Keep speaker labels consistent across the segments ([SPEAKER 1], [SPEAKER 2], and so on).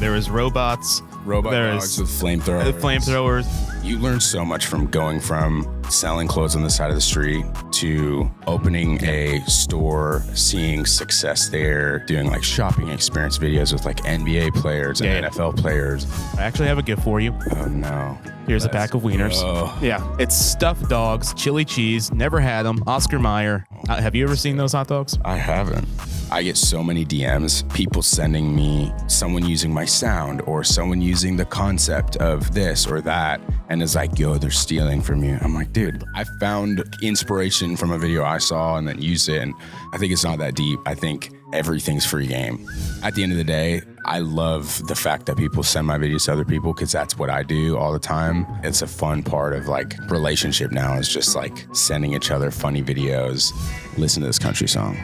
[SPEAKER 1] There was robots.
[SPEAKER 2] Robot dogs with
[SPEAKER 1] flamethrowers.
[SPEAKER 2] You learn so much from going from selling clothes on the side of the street to opening a store, seeing success there, doing like shopping experience videos with like NBA players and NFL players.
[SPEAKER 1] I actually have a gift for you.
[SPEAKER 2] Oh no.
[SPEAKER 1] Here's a pack of wieners. Yeah, it's stuffed dogs, chili cheese, never had them, Oscar Mayer. Have you ever seen those hot dogs?
[SPEAKER 2] I haven't. I get so many DMs, people sending me someone using my sound or someone using the concept of this or that. And it's like, yo, they're stealing from you. I'm like, dude, I found inspiration from a video I saw and then used it. And I think it's not that deep. I think everything's free game. At the end of the day, I love the fact that people send my videos to other people because that's what I do all the time. It's a fun part of like relationship now is just like sending each other funny videos. Listen to this country song.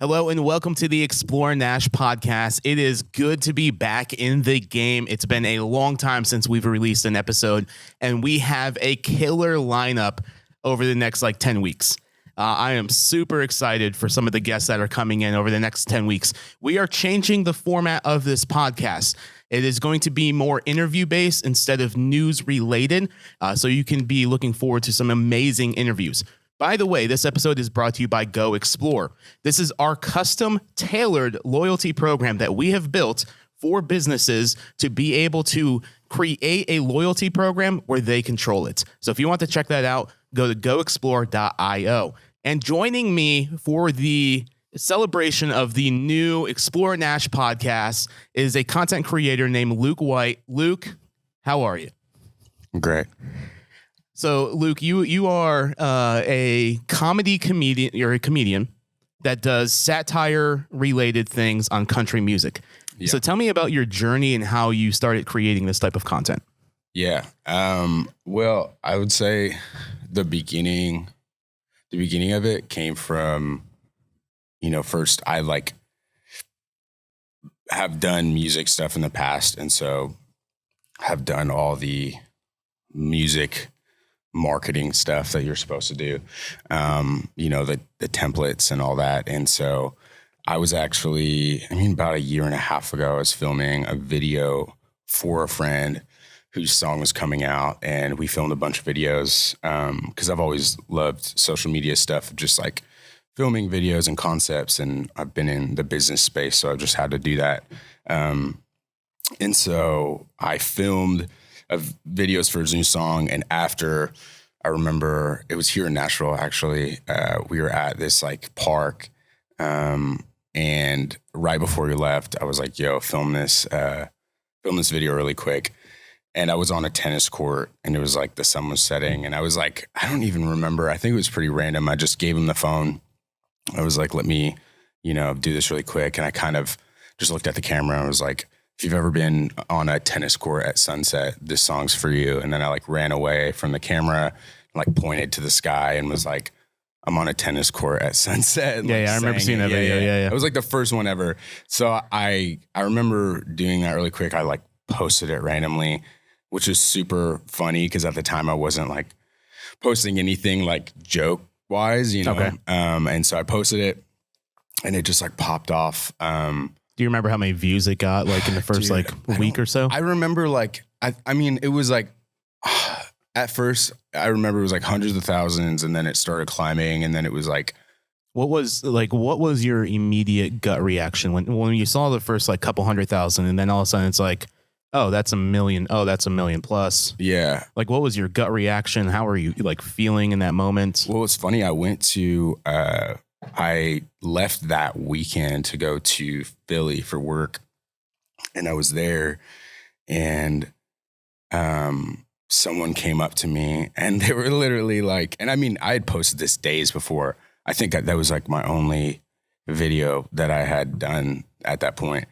[SPEAKER 1] Hello and welcome to the Explore Nash podcast. It is good to be back in the game. It's been a long time since we've released an episode, and we have a killer lineup over the next 10 weeks. I am super excited for some of the guests that are coming in over the next 10 weeks. We are changing the format of this podcast. It is going to be more interview-based instead of news-related, so you can be looking forward to some amazing interviews. By the way, this episode is brought to you by Go Explore. This is our custom-tailored loyalty program that we have built for businesses to be able to create a loyalty program where they control it. So if you want to check that out, go to goexplore.io. And joining me for the celebration of the new Explore Nash podcast is a content creator named Luke White. Luke, how are you?
[SPEAKER 2] Great.
[SPEAKER 1] So, Luke, you are a comedy comedian. You're a comedian that does satire-related things on country music. Yeah. So tell me about your journey and how you started creating this type of content.
[SPEAKER 2] Yeah. Well, I would say the beginning of it came from, first I have done music stuff in the past. And so have done all the music marketing stuff that you're supposed to do, the templates and all that. And so I was actually, about a year and a half ago, I was filming a video for a friend whose song was coming out, and we filmed a bunch of videos because I've always loved social media stuff, just like filming videos and concepts, and I've been in the business space, so I've just had to do that. And so I filmed videos for his new song, and after, I remember it was here in Nashville, actually. We were at this park, and right before we left, I was like, yo, film this video really quick. And I was on a tennis court, and it was the sun was setting, and I was like, I don't even remember. I think it was pretty random. I just gave him the phone. I was like, let me, do this really quick. And I kind of just looked at the camera, and I was like, if you've ever been on a tennis court at sunset, this song's for you. And then I ran away from the camera, and pointed to the sky and was like, I'm on a tennis court at sunset.
[SPEAKER 1] And, I remember seeing that video. Yeah.
[SPEAKER 2] It was the first one ever. So I remember doing that really quick. I posted it randomly, which is super funny because at the time I wasn't posting anything joke wise,
[SPEAKER 1] Okay.
[SPEAKER 2] And so I posted it, and it just popped off.
[SPEAKER 1] Do you remember how many views it got in the first week or so?
[SPEAKER 2] I remember it was at first I remember it was hundreds of thousands, and then it started climbing, and then it was
[SPEAKER 1] what was your immediate gut reaction when you saw the first couple 100,000, and then all of a sudden it's oh, that's 1 million. Oh, that's 1 million plus.
[SPEAKER 2] Yeah.
[SPEAKER 1] What was your gut reaction? How were you feeling in that moment?
[SPEAKER 2] Well, it's funny. I left that weekend to go to Philly for work, and I was there, and someone came up to me, and they were literally I had posted this days before. I think that was my only video that I had done at that point.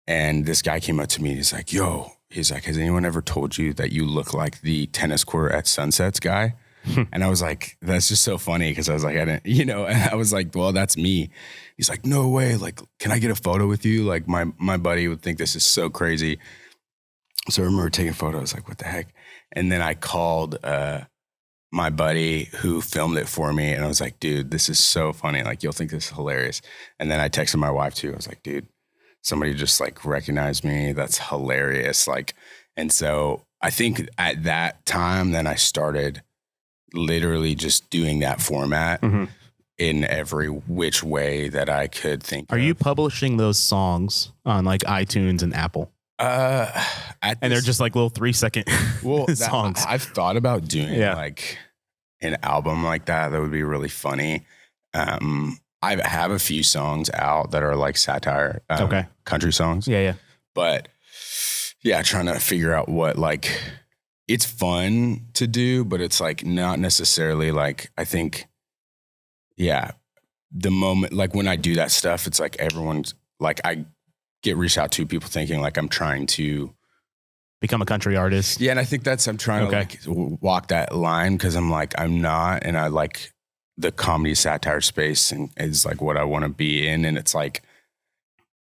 [SPEAKER 2] And this guy came up to me, and he's like, yo, has anyone ever told you that you look like the tennis court at sunsets guy? And I was like, that's just so funny, because I was I didn't, and I was like, well, that's me. He's like, no way. Can I get a photo with you? My buddy would think this is so crazy. So I remember taking photos, what the heck? And then I called my buddy who filmed it for me, and I was like, dude, this is so funny. Like, you'll think this is hilarious. And then I texted my wife too. I was like, dude, somebody just like recognized me. That's hilarious. Like, and so I think at that time, then I started literally just doing that format in every which way that I could think.
[SPEAKER 1] Are you publishing those songs on like iTunes and Apple? And they're just like little 3-second songs.
[SPEAKER 2] I've thought about doing like an album like that. That would be really funny. I have a few songs out that are like satire, country songs.
[SPEAKER 1] Yeah.
[SPEAKER 2] But yeah, trying to figure out what, like, it's fun to do, but it's like not necessarily like, I think, the moment, like when I do that stuff, it's like everyone's like, I get reached out to people thinking like I'm trying to
[SPEAKER 1] become a country artist.
[SPEAKER 2] Yeah. And I think I'm trying to like walk that line, because I'm like, I'm not, and I like the comedy satire space and is like what I want to be in. And it's like,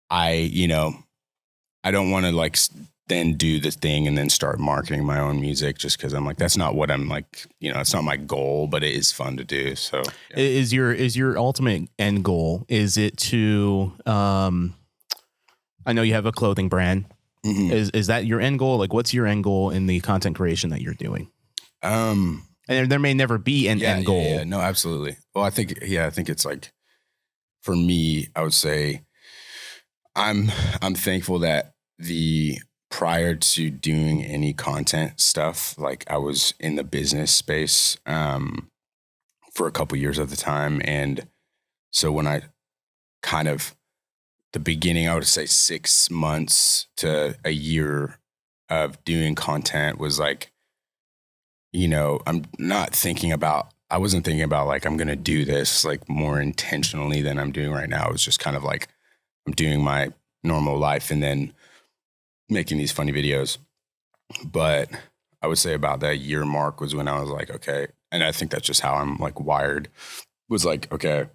[SPEAKER 2] I don't want to like then do the thing and then start marketing my own music, just because I'm like, that's not what I'm like, it's not my goal, but it is fun to do. So
[SPEAKER 1] is your ultimate end goal, is it to, I know you have a clothing brand. Is that your end goal? Like, what's your end goal in the content creation that you're doing? And there may never be an end goal.
[SPEAKER 2] Yeah, no, absolutely. Well, I think it's like, for me, I would say I'm thankful that prior to doing any content stuff, like I was in the business space for a couple years at the time. And so when I kind of, the beginning, I would say 6 months to a year of doing content was like, I wasn't thinking about like, I'm going to do this like more intentionally than I'm doing right now. It was just kind of like, I'm doing my normal life and then making these funny videos. But I would say about that year mark was when I was like, okay. And I think that's just how I'm like wired, was like, okay,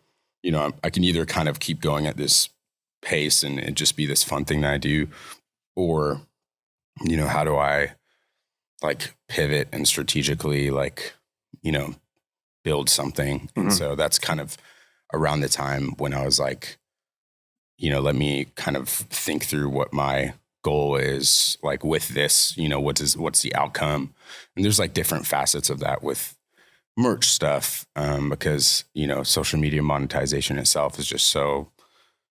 [SPEAKER 2] I can either kind of keep going at this pace and it just be this fun thing that I do, or, how do I like pivot and strategically like, build something. And so that's kind of around the time when I was like, let me kind of think through what my goal is like with this, what's the outcome. And there's like different facets of that with merch stuff, because, social media monetization itself is just so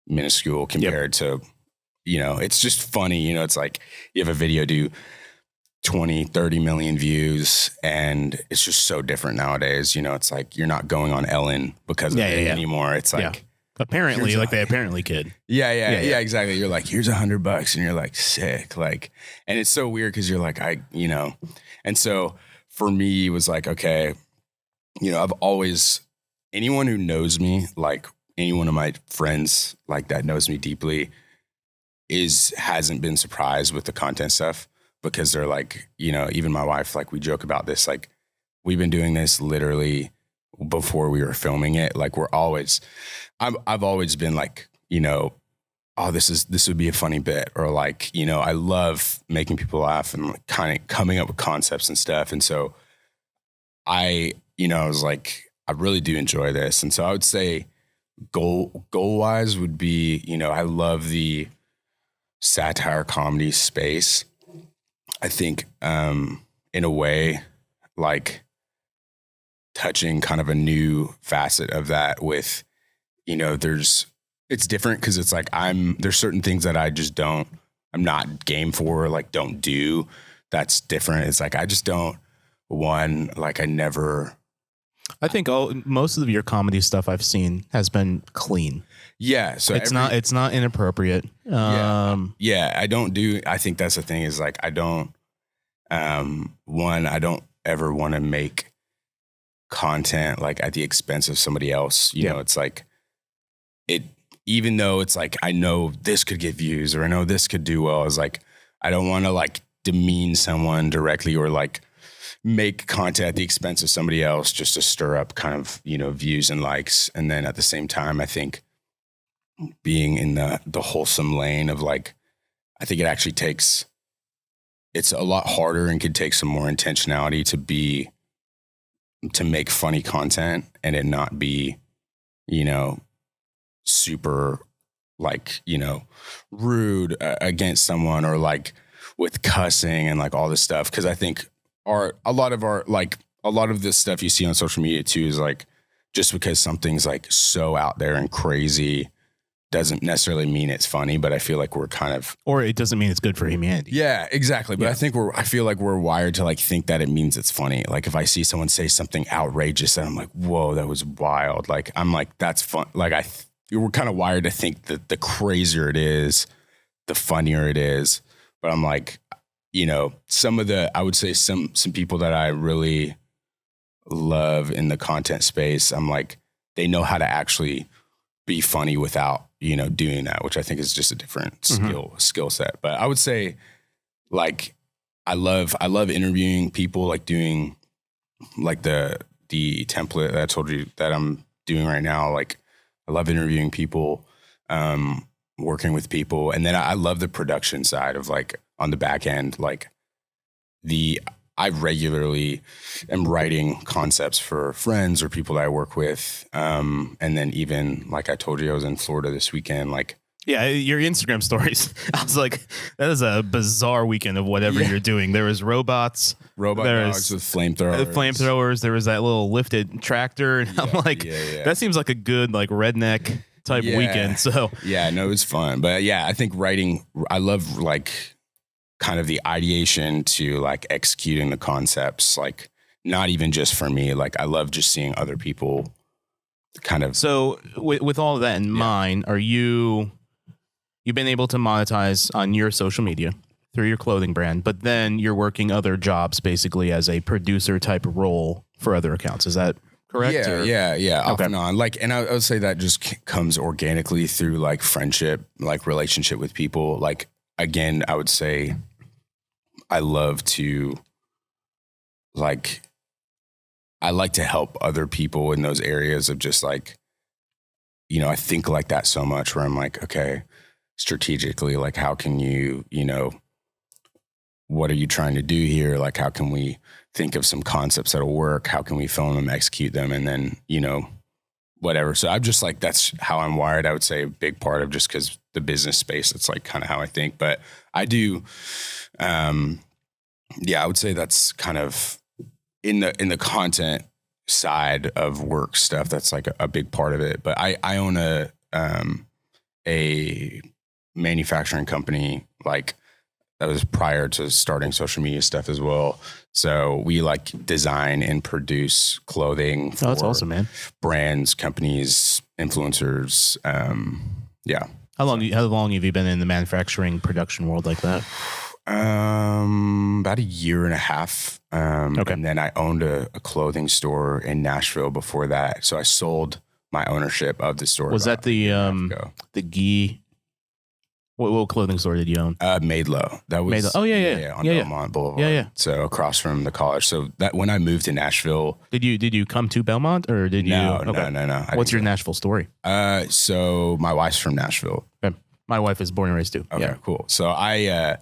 [SPEAKER 2] minuscule compared to, it's just funny, it's like you have a video do 20, 30 million views, and it's just so different nowadays. It's like, you're not going on Ellen because of it anymore. It's like,
[SPEAKER 1] apparently, like they apparently could.
[SPEAKER 2] Yeah, exactly. You're like, here's $100, and you're like, sick. Like, and it's so weird because you're like, and so for me, it was like, okay, I've always, anyone who knows me, like any one of my friends like that knows me deeply, hasn't been surprised with the content stuff, because they're like, even my wife, like we joke about this, like we've been doing this literally before we were filming it. Like I've always been like, oh, this would be a funny bit, or like, I love making people laugh and like kind of coming up with concepts and stuff. And so I was like, I really do enjoy this. And so I would say goal wise would be, I love the satire comedy space. I think, in a way, like touching kind of a new facet of that with, it's different because it's like, there's certain things that I'm not game for, like don't do. That's different. It's like, I just don't,
[SPEAKER 1] I think most of your comedy stuff I've seen has been clean.
[SPEAKER 2] Yeah. So
[SPEAKER 1] it's not inappropriate.
[SPEAKER 2] I think that's the thing, is like, I don't ever want to make content like at the expense of somebody else. It's like even though it's like, I know this could get views, or I know this could do well, it's like, I don't want to like demean someone directly, or like make content at the expense of somebody else just to stir up kind of, views and likes. And then at the same time, I think being in the wholesome lane of like, I think it's a lot harder and could take some more intentionality to be to make funny content and it not be, you know, super like, you know, rude against someone or like with cussing and like all this stuff. Cause I think a lot of this stuff you see on social media too is like, just because something's like so out there and crazy doesn't necessarily mean it's funny, but I feel like we're kind of,
[SPEAKER 1] or it doesn't mean it's good for humanity.
[SPEAKER 2] Yeah, exactly. But I feel like we're wired to like think that it means it's funny. Like if I see someone say something outrageous and I'm like, whoa, that was wild. Like, I'm like, that's fun. Like we're kind of wired to think that the crazier it is, the funnier it is. But I'm like, you know, I would say some people that I really love in the content space, I'm like, they know how to actually be funny without, you know, doing that, which I think is just a different skill set. But I would say like, I love interviewing people, like doing like the template that I told you that I'm doing right now. Like I love interviewing people, working with people. And then I love the production side of like on the back end, like I regularly am writing concepts for friends or people that I work with. And then even like I told you, I was in Florida this weekend. Like,
[SPEAKER 1] yeah, your Instagram stories. I was like, that is a bizarre weekend of whatever you're doing. There was robot
[SPEAKER 2] dogs with flamethrowers.
[SPEAKER 1] There was that little lifted tractor. And I'm like, that seems like a good like redneck type weekend. So
[SPEAKER 2] yeah, no, it was fun. But yeah, I think writing, I love like kind of the ideation to like executing the concepts, like not even just for me. Like I love just seeing other people kind of.
[SPEAKER 1] So with all of that in mind, you've been able to monetize on your social media through your clothing brand, but then you're working other jobs basically as a producer type role for other accounts. Is that correct?
[SPEAKER 2] Yeah. Off and on. Like, and I would say that just comes organically through like friendship, like relationship with people. Like, again, I would say I love to like, I like to help other people in those areas of just like, you know, I think like that so much where I'm like, okay, strategically, like how can you, you know, what are you trying to do here? Like, how can we think of some concepts that'll work? How can we film them, execute them? And then, you know, whatever. So I'm just like, that's how I'm wired. I would say a big part of just because the business space, it's like kind of how I think, but I do, I would say that's kind of in the content side of work stuff. That's like a big part of it. But I own a manufacturing company, like that was prior to starting social media stuff as well. So we like design and produce clothing for
[SPEAKER 1] that's awesome, man.
[SPEAKER 2] Brands, companies, influencers.
[SPEAKER 1] How long have you been in the manufacturing production world like that?
[SPEAKER 2] About a year and a half. And then I owned a clothing store in Nashville before that. So I sold my ownership of the store.
[SPEAKER 1] Was that the Gee? What clothing store did you own?
[SPEAKER 2] Made Low. That was
[SPEAKER 1] on
[SPEAKER 2] Belmont Boulevard.
[SPEAKER 1] Yeah.
[SPEAKER 2] So across from the college. So that when I moved to Nashville,
[SPEAKER 1] did you come to Belmont or did you?
[SPEAKER 2] No.
[SPEAKER 1] What's your Nashville story?
[SPEAKER 2] So my wife's from Nashville.
[SPEAKER 1] Okay. My wife is born and raised too.
[SPEAKER 2] Okay, cool. So I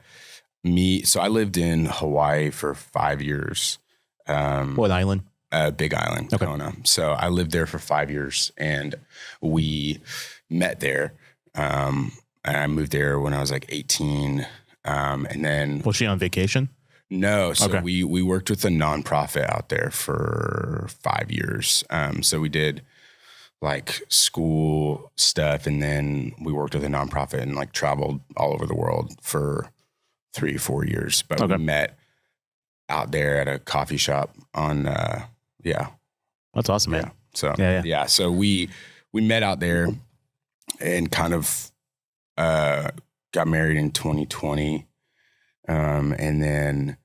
[SPEAKER 2] lived in Hawaii for 5 years.
[SPEAKER 1] What island?
[SPEAKER 2] Big Island, Kona. So I lived there for 5 years, and we met there. And I moved there when I was like 18. And then
[SPEAKER 1] was she on vacation?
[SPEAKER 2] No. So we worked with a nonprofit out there for 5 years. So we did like school stuff, and then we worked with a nonprofit and like traveled all over the world for 3 or 4 years. But we met out there at a coffee shop on,
[SPEAKER 1] That's awesome, man.
[SPEAKER 2] So, So we met out there and kind of got married in 2020. And then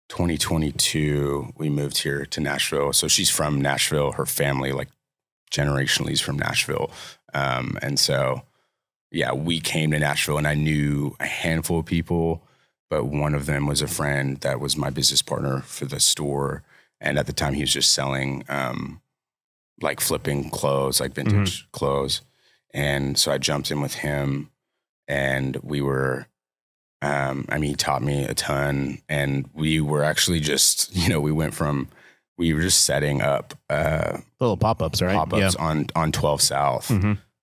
[SPEAKER 2] 2022, we moved here to Nashville. So she's from Nashville. Her family, like generationally, is from Nashville. And so, we came to Nashville, and I knew a handful of people, but one of them was a friend that was my business partner for the store. And at the time he was just selling, like flipping clothes, like vintage clothes. And so I jumped in with him, and we were, he taught me a ton, and we were actually just, we went from we were just setting up
[SPEAKER 1] little pop-ups, right?
[SPEAKER 2] Pop-ups on 12 South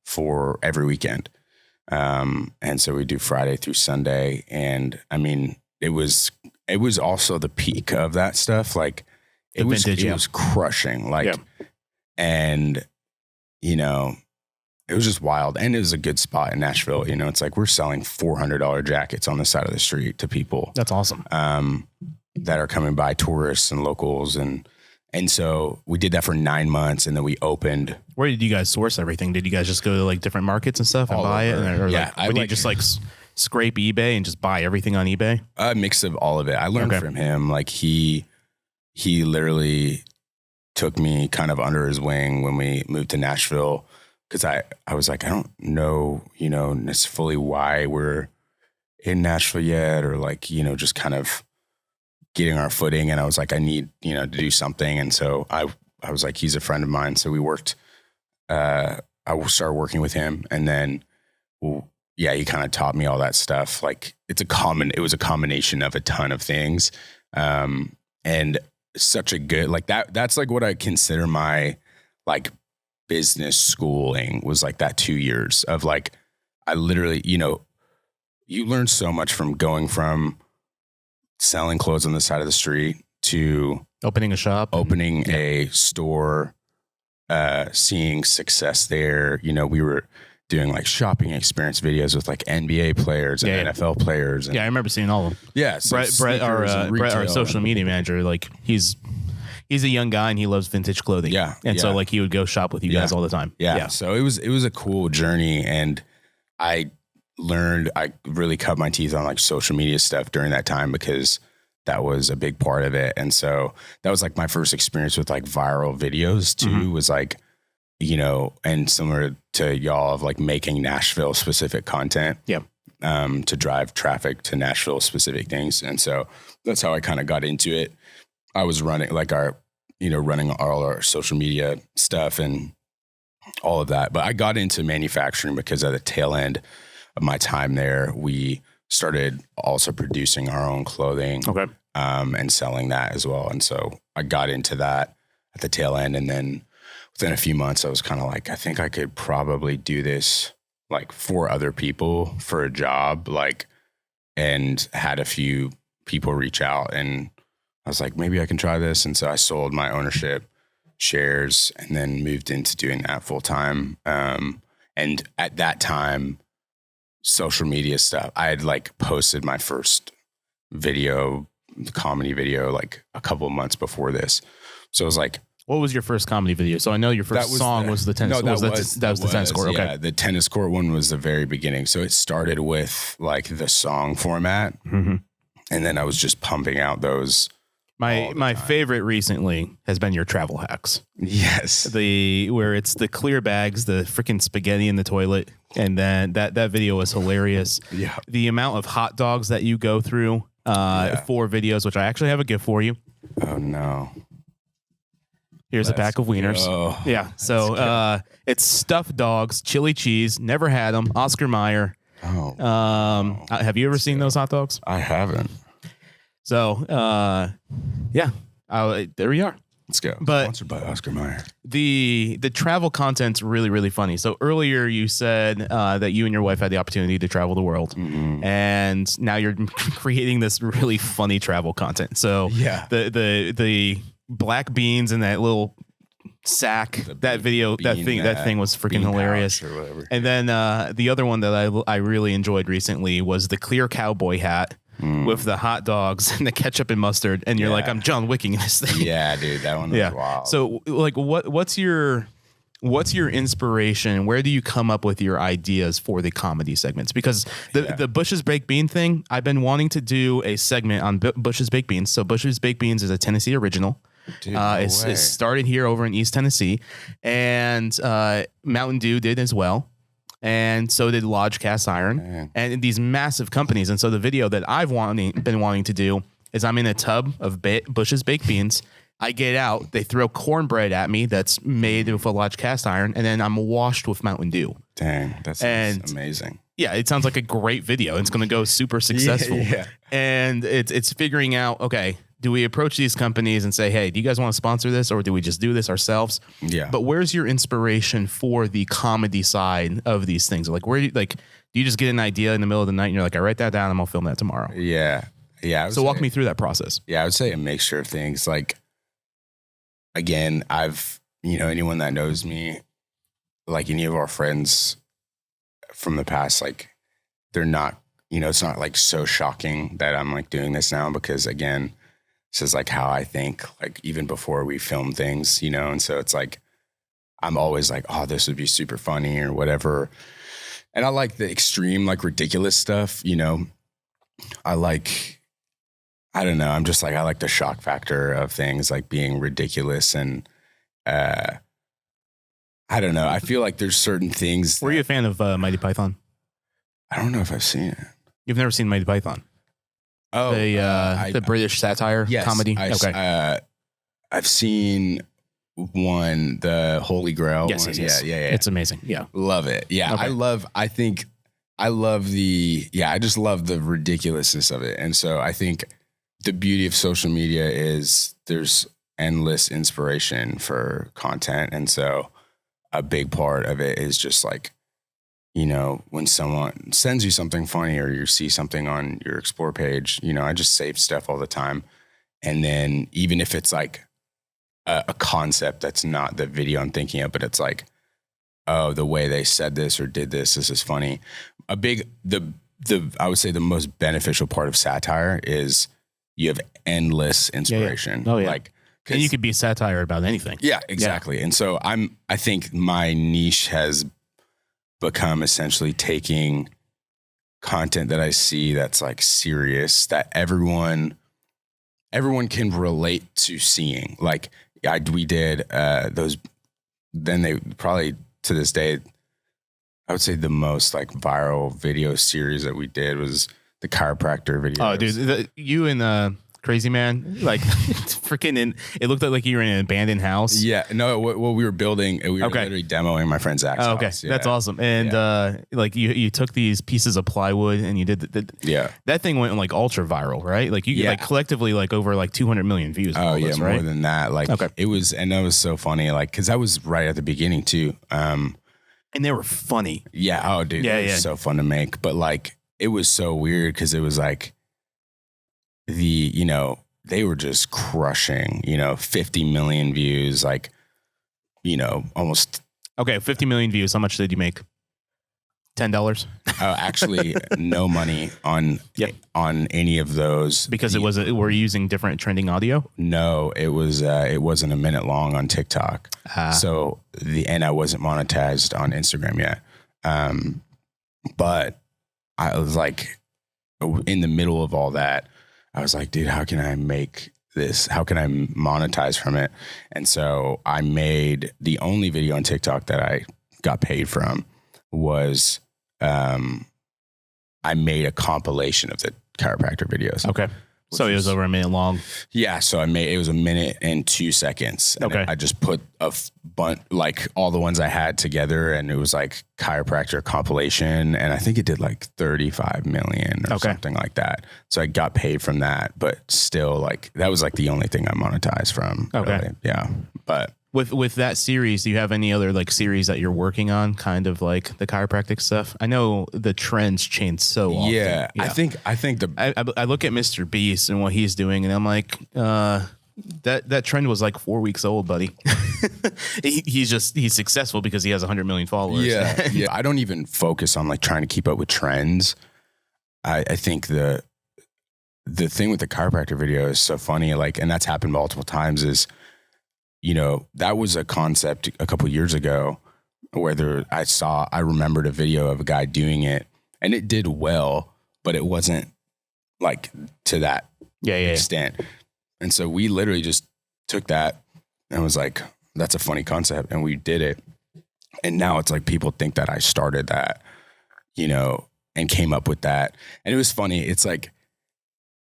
[SPEAKER 2] for every weekend. And so we do Friday through Sunday. And I mean, it was also the peak of that stuff. Like it was crushing. Like, and you know, it was just wild. And it was a good spot in Nashville. You know, it's like we're selling $400 jackets on the side of the street to people.
[SPEAKER 1] That's awesome.
[SPEAKER 2] That are coming by, tourists and locals. And so we did that for 9 months, and then we opened.
[SPEAKER 1] Where did you guys source everything? Did you guys just go to like different markets and stuff and buy it? Or would you just like scrape eBay and just buy everything on eBay?
[SPEAKER 2] A mix of all of it. I learned from him. Like he literally took me kind of under his wing when we moved to Nashville, because I was like, I don't know, you know, necessarily why we're in Nashville yet, or like, you know, just kind of getting our footing. And I was like, I need, you know, to do something. And so I was like, he's a friend of mine. So we worked, I started working with him, and then, he kind of taught me all that stuff. Like it was a combination of a ton of things. And such a good, like that's like what I consider my like business schooling, was like that 2 years of like, I literally, you know, you learn so much from going from selling clothes on the side of the street to
[SPEAKER 1] opening a shop,
[SPEAKER 2] opening a store, seeing success there. You know, we were doing like shopping experience videos with like NBA players and NFL players. And,
[SPEAKER 1] I remember seeing all of them.
[SPEAKER 2] Yeah. So
[SPEAKER 1] Brett, our social media manager, like he's a young guy and he loves vintage clothing.
[SPEAKER 2] Yeah.
[SPEAKER 1] And so like he would go shop with you guys all the time.
[SPEAKER 2] Yeah. So it was a cool journey, and I really cut my teeth on like social media stuff during that time, because that was a big part of it. And so that was like my first experience with like viral videos too, was like, you know, and similar to y'all, of like making Nashville specific content to drive traffic to Nashville specific things. And so that's how I kind of got into it. I was running running all our social media stuff and all of that. But I got into manufacturing because at the tail end of my time there, we started also producing our own clothing and selling that as well. And so I got into that at the tail end. And then within a few months, I was kind of like, I think I could probably do this like for other people for a job, like, and had a few people reach out, and I was like, maybe I can try this. And so I sold my ownership shares and then moved into doing that full time. And at that time, social media stuff, I had like posted my first comedy video, like a couple of months before this. So it was like,
[SPEAKER 1] what was your first comedy video? So I know your first song was the tennis. That was the tennis court. Okay.
[SPEAKER 2] Yeah, the tennis court one was the very beginning. So it started with like the song format, and then I was just pumping out those.
[SPEAKER 1] My favorite recently has been your travel hacks.
[SPEAKER 2] Yes,
[SPEAKER 1] where it's the clear bags, the freaking spaghetti in the toilet, and then that video was hilarious.
[SPEAKER 2] Yeah,
[SPEAKER 1] the amount of hot dogs that you go through for videos, which I actually have a gift for you.
[SPEAKER 2] Oh no.
[SPEAKER 1] Here's a pack of wieners.
[SPEAKER 2] Go.
[SPEAKER 1] Yeah. So it's stuffed dogs, chili cheese, never had them, Oscar Mayer.
[SPEAKER 2] Oh.
[SPEAKER 1] Have you ever seen those hot dogs?
[SPEAKER 2] I haven't.
[SPEAKER 1] So, there we are.
[SPEAKER 2] Let's go.
[SPEAKER 1] But
[SPEAKER 2] sponsored by Oscar Mayer.
[SPEAKER 1] The travel content's really, really funny. So earlier you said that you and your wife had the opportunity to travel the world, and now you're creating this really funny travel content. So the black beans in that little sack, that thing was freaking hilarious.
[SPEAKER 2] Or whatever.
[SPEAKER 1] And then the other one that I really enjoyed recently was the clear cowboy hat with the hot dogs and the ketchup and mustard. And you're like, I'm John Wicking this thing.
[SPEAKER 2] Yeah, dude, that one was wild.
[SPEAKER 1] So like, what's your inspiration? Where do you come up with your ideas for the comedy segments? Because the Bush's Baked Bean thing, I've been wanting to do a segment on Bush's Baked Beans. So Bush's Baked Beans is a Tennessee original.
[SPEAKER 2] Dude,
[SPEAKER 1] it started here over in East Tennessee, and Mountain Dew did as well, and so did Lodge Cast Iron, and these massive companies. And so the video that I've been wanting to do is I'm in a tub of Bush's Baked Beans. I get out, they throw cornbread at me that's made with a Lodge Cast Iron, and then I'm washed with Mountain Dew.
[SPEAKER 2] Dang, that's amazing.
[SPEAKER 1] Yeah, it sounds like a great video. It's going to go super successful.
[SPEAKER 2] Yeah.
[SPEAKER 1] And it's figuring out, okay, do we approach these companies and say, hey, do you guys want to sponsor this, or do we just do this ourselves?
[SPEAKER 2] Yeah.
[SPEAKER 1] But where's your inspiration for the comedy side of these things? Like, where do you just get an idea in the middle of the night and you're like, I write that down, I'm gonna film that tomorrow?
[SPEAKER 2] Yeah.
[SPEAKER 1] So walk me through that process.
[SPEAKER 2] Yeah, I would say a mixture of things. Like, again, anyone that knows me, like any of our friends from the past, like they're not, it's not like so shocking that I'm like doing this now, because again, this is like how I think, like even before we film things, and so it's like, I'm always like, oh, this would be super funny or whatever. And I like the extreme, like ridiculous stuff, I don't know. I'm just like, I like the shock factor of things like being ridiculous. And I don't know. I feel like there's certain things.
[SPEAKER 1] Were you a fan of Mighty Python?
[SPEAKER 2] I don't know if I've seen it.
[SPEAKER 1] You've never seen Mighty Python?
[SPEAKER 2] Oh,
[SPEAKER 1] the British satire comedy?
[SPEAKER 2] Okay. I've seen one, the Holy Grail.
[SPEAKER 1] Yes.
[SPEAKER 2] Yeah.
[SPEAKER 1] It's amazing. Yeah.
[SPEAKER 2] Love it. Yeah.
[SPEAKER 1] Okay.
[SPEAKER 2] I just love the ridiculousness of it. And so I think the beauty of social media is there's endless inspiration for content. And so a big part of it is just like, when someone sends you something funny or you see something on your Explore page, I just save stuff all the time. And then even if it's like a concept that's not the video I'm thinking of, but it's like, oh, the way they said this or did this is funny. I would say the most beneficial part of satire is you have endless inspiration.
[SPEAKER 1] Yeah. Oh yeah.
[SPEAKER 2] Like,
[SPEAKER 1] and you could be satire about anything.
[SPEAKER 2] Yeah, exactly. Yeah. And so I think my niche has become essentially taking content that I see that's like serious, that everyone can relate to seeing. Like we did those, then they probably to this day, I would say the most like viral video series that we did was the chiropractor video.
[SPEAKER 1] Oh, dude, you and Crazy Man, like freaking, it looked like you were in an abandoned house.
[SPEAKER 2] Yeah, no, what we were building, we were literally demoing my friend Zach's house. Yeah.
[SPEAKER 1] That's awesome. And like you took these pieces of plywood and you did that thing went like ultra viral, right? Like you like collectively like over like 200 million views.
[SPEAKER 2] Oh yeah, more than that. Like it was, and that was so funny. Like because that was right at the beginning too. And
[SPEAKER 1] they were funny.
[SPEAKER 2] Yeah. Oh, dude, it was so fun to make. But like it was so weird because it was like they were just crushing, 50 million views, like, almost.
[SPEAKER 1] Okay. 50 million views. How much did you make? $10?
[SPEAKER 2] Actually, no money on any of those.
[SPEAKER 1] Because we're using different trending audio?
[SPEAKER 2] No, it wasn't a minute long on TikTok. So and I wasn't monetized on Instagram yet. But I was like in the middle of all that, I was like, dude, how can I make this? How can I monetize from it? And so I made the only video on TikTok that I got paid from was I made a compilation of the chiropractor videos.
[SPEAKER 1] Okay. So it was over a minute long.
[SPEAKER 2] Yeah. So it was a minute and 2 seconds. And I just put a bunch, like all the ones I had together, and it was like chiropractor compilation. And I think it did like 35 million or something like that. So I got paid from that, but still like, that was like the only thing I monetized from.
[SPEAKER 1] Okay.
[SPEAKER 2] Really. Yeah. But
[SPEAKER 1] with that series, do you have any other like series that you're working on, kind of like the chiropractic stuff? I know the trends change so often.
[SPEAKER 2] Yeah. I think
[SPEAKER 1] I look at Mr. Beast and what he's doing, and I'm like, that trend was like 4 weeks old, buddy. he's successful because he has 100 million followers.
[SPEAKER 2] Yeah. Yeah. I don't even focus on like trying to keep up with trends. I think the thing with the chiropractor video is so funny, like, and that's happened multiple times, is that was a concept a couple years ago where I remembered a video of a guy doing it, and it did well, but it wasn't like to that extent. And so we literally just took that and was like, that's a funny concept. And we did it. And now it's like people think that I started that, and came up with that. And it was funny. It's like,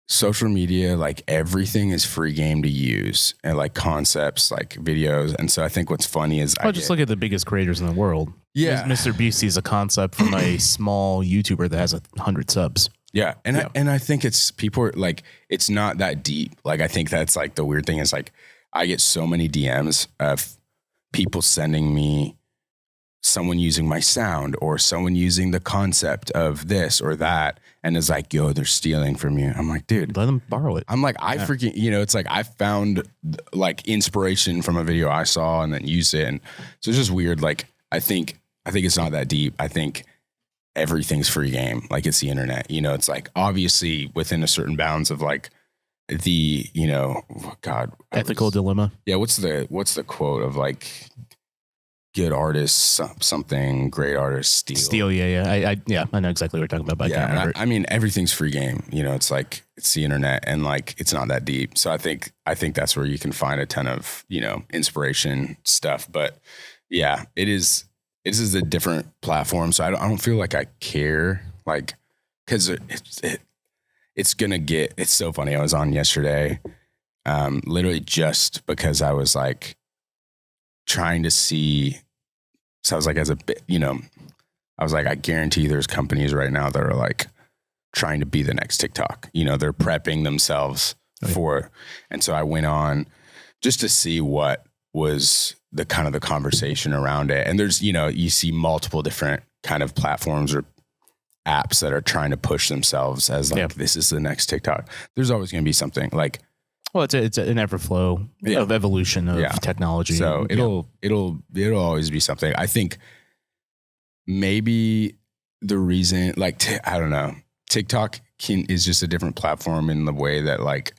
[SPEAKER 2] social media, like everything is free game to use, and like concepts, like videos. And so I think what's funny is
[SPEAKER 1] just look at the biggest creators in the world.
[SPEAKER 2] Yeah.
[SPEAKER 1] Mr. Beast sees a concept from a small YouTuber that has 100 subs.
[SPEAKER 2] Yeah. And I think it's people are like, it's not that deep. Like, I think that's like the weird thing is like, I get so many DMs of people sending me someone using my sound or someone using the concept of this or that. And it's like, yo, they're stealing from you. I'm like, dude,
[SPEAKER 1] let them borrow it.
[SPEAKER 2] I'm like, I freaking, it's like I found like inspiration from a video I saw and then used it. And so it's just weird. Like, I think it's not that deep. I think everything's free game. Like, it's the internet, it's like obviously within a certain bounds of like the,
[SPEAKER 1] ethical dilemma.
[SPEAKER 2] Yeah. What's the quote of like, good artists, something, great artists steal.
[SPEAKER 1] Yeah. I know exactly what you're talking about. But
[SPEAKER 2] yeah. I mean, everything's free game, it's like, it's the internet and like, it's not that deep. So I think that's where you can find a ton of, inspiration stuff, but yeah, it is a different platform. So I don't feel like I care, like, cause it's so funny. I was on yesterday, literally just because I was like trying to see. So I was like, as a bit, I was like, I guarantee there's companies right now that are like trying to be the next TikTok, they're prepping themselves for, and so I went on just to see what was the kind of the conversation around it. And there's, you see multiple different kind of platforms or apps that are trying to push themselves as like, this is the next TikTok. There's always going to be something like,
[SPEAKER 1] well, it's an ever flow of evolution of technology.
[SPEAKER 2] So it'll always be something. I think maybe the reason, like, I don't know, TikTok is just a different platform in the way that like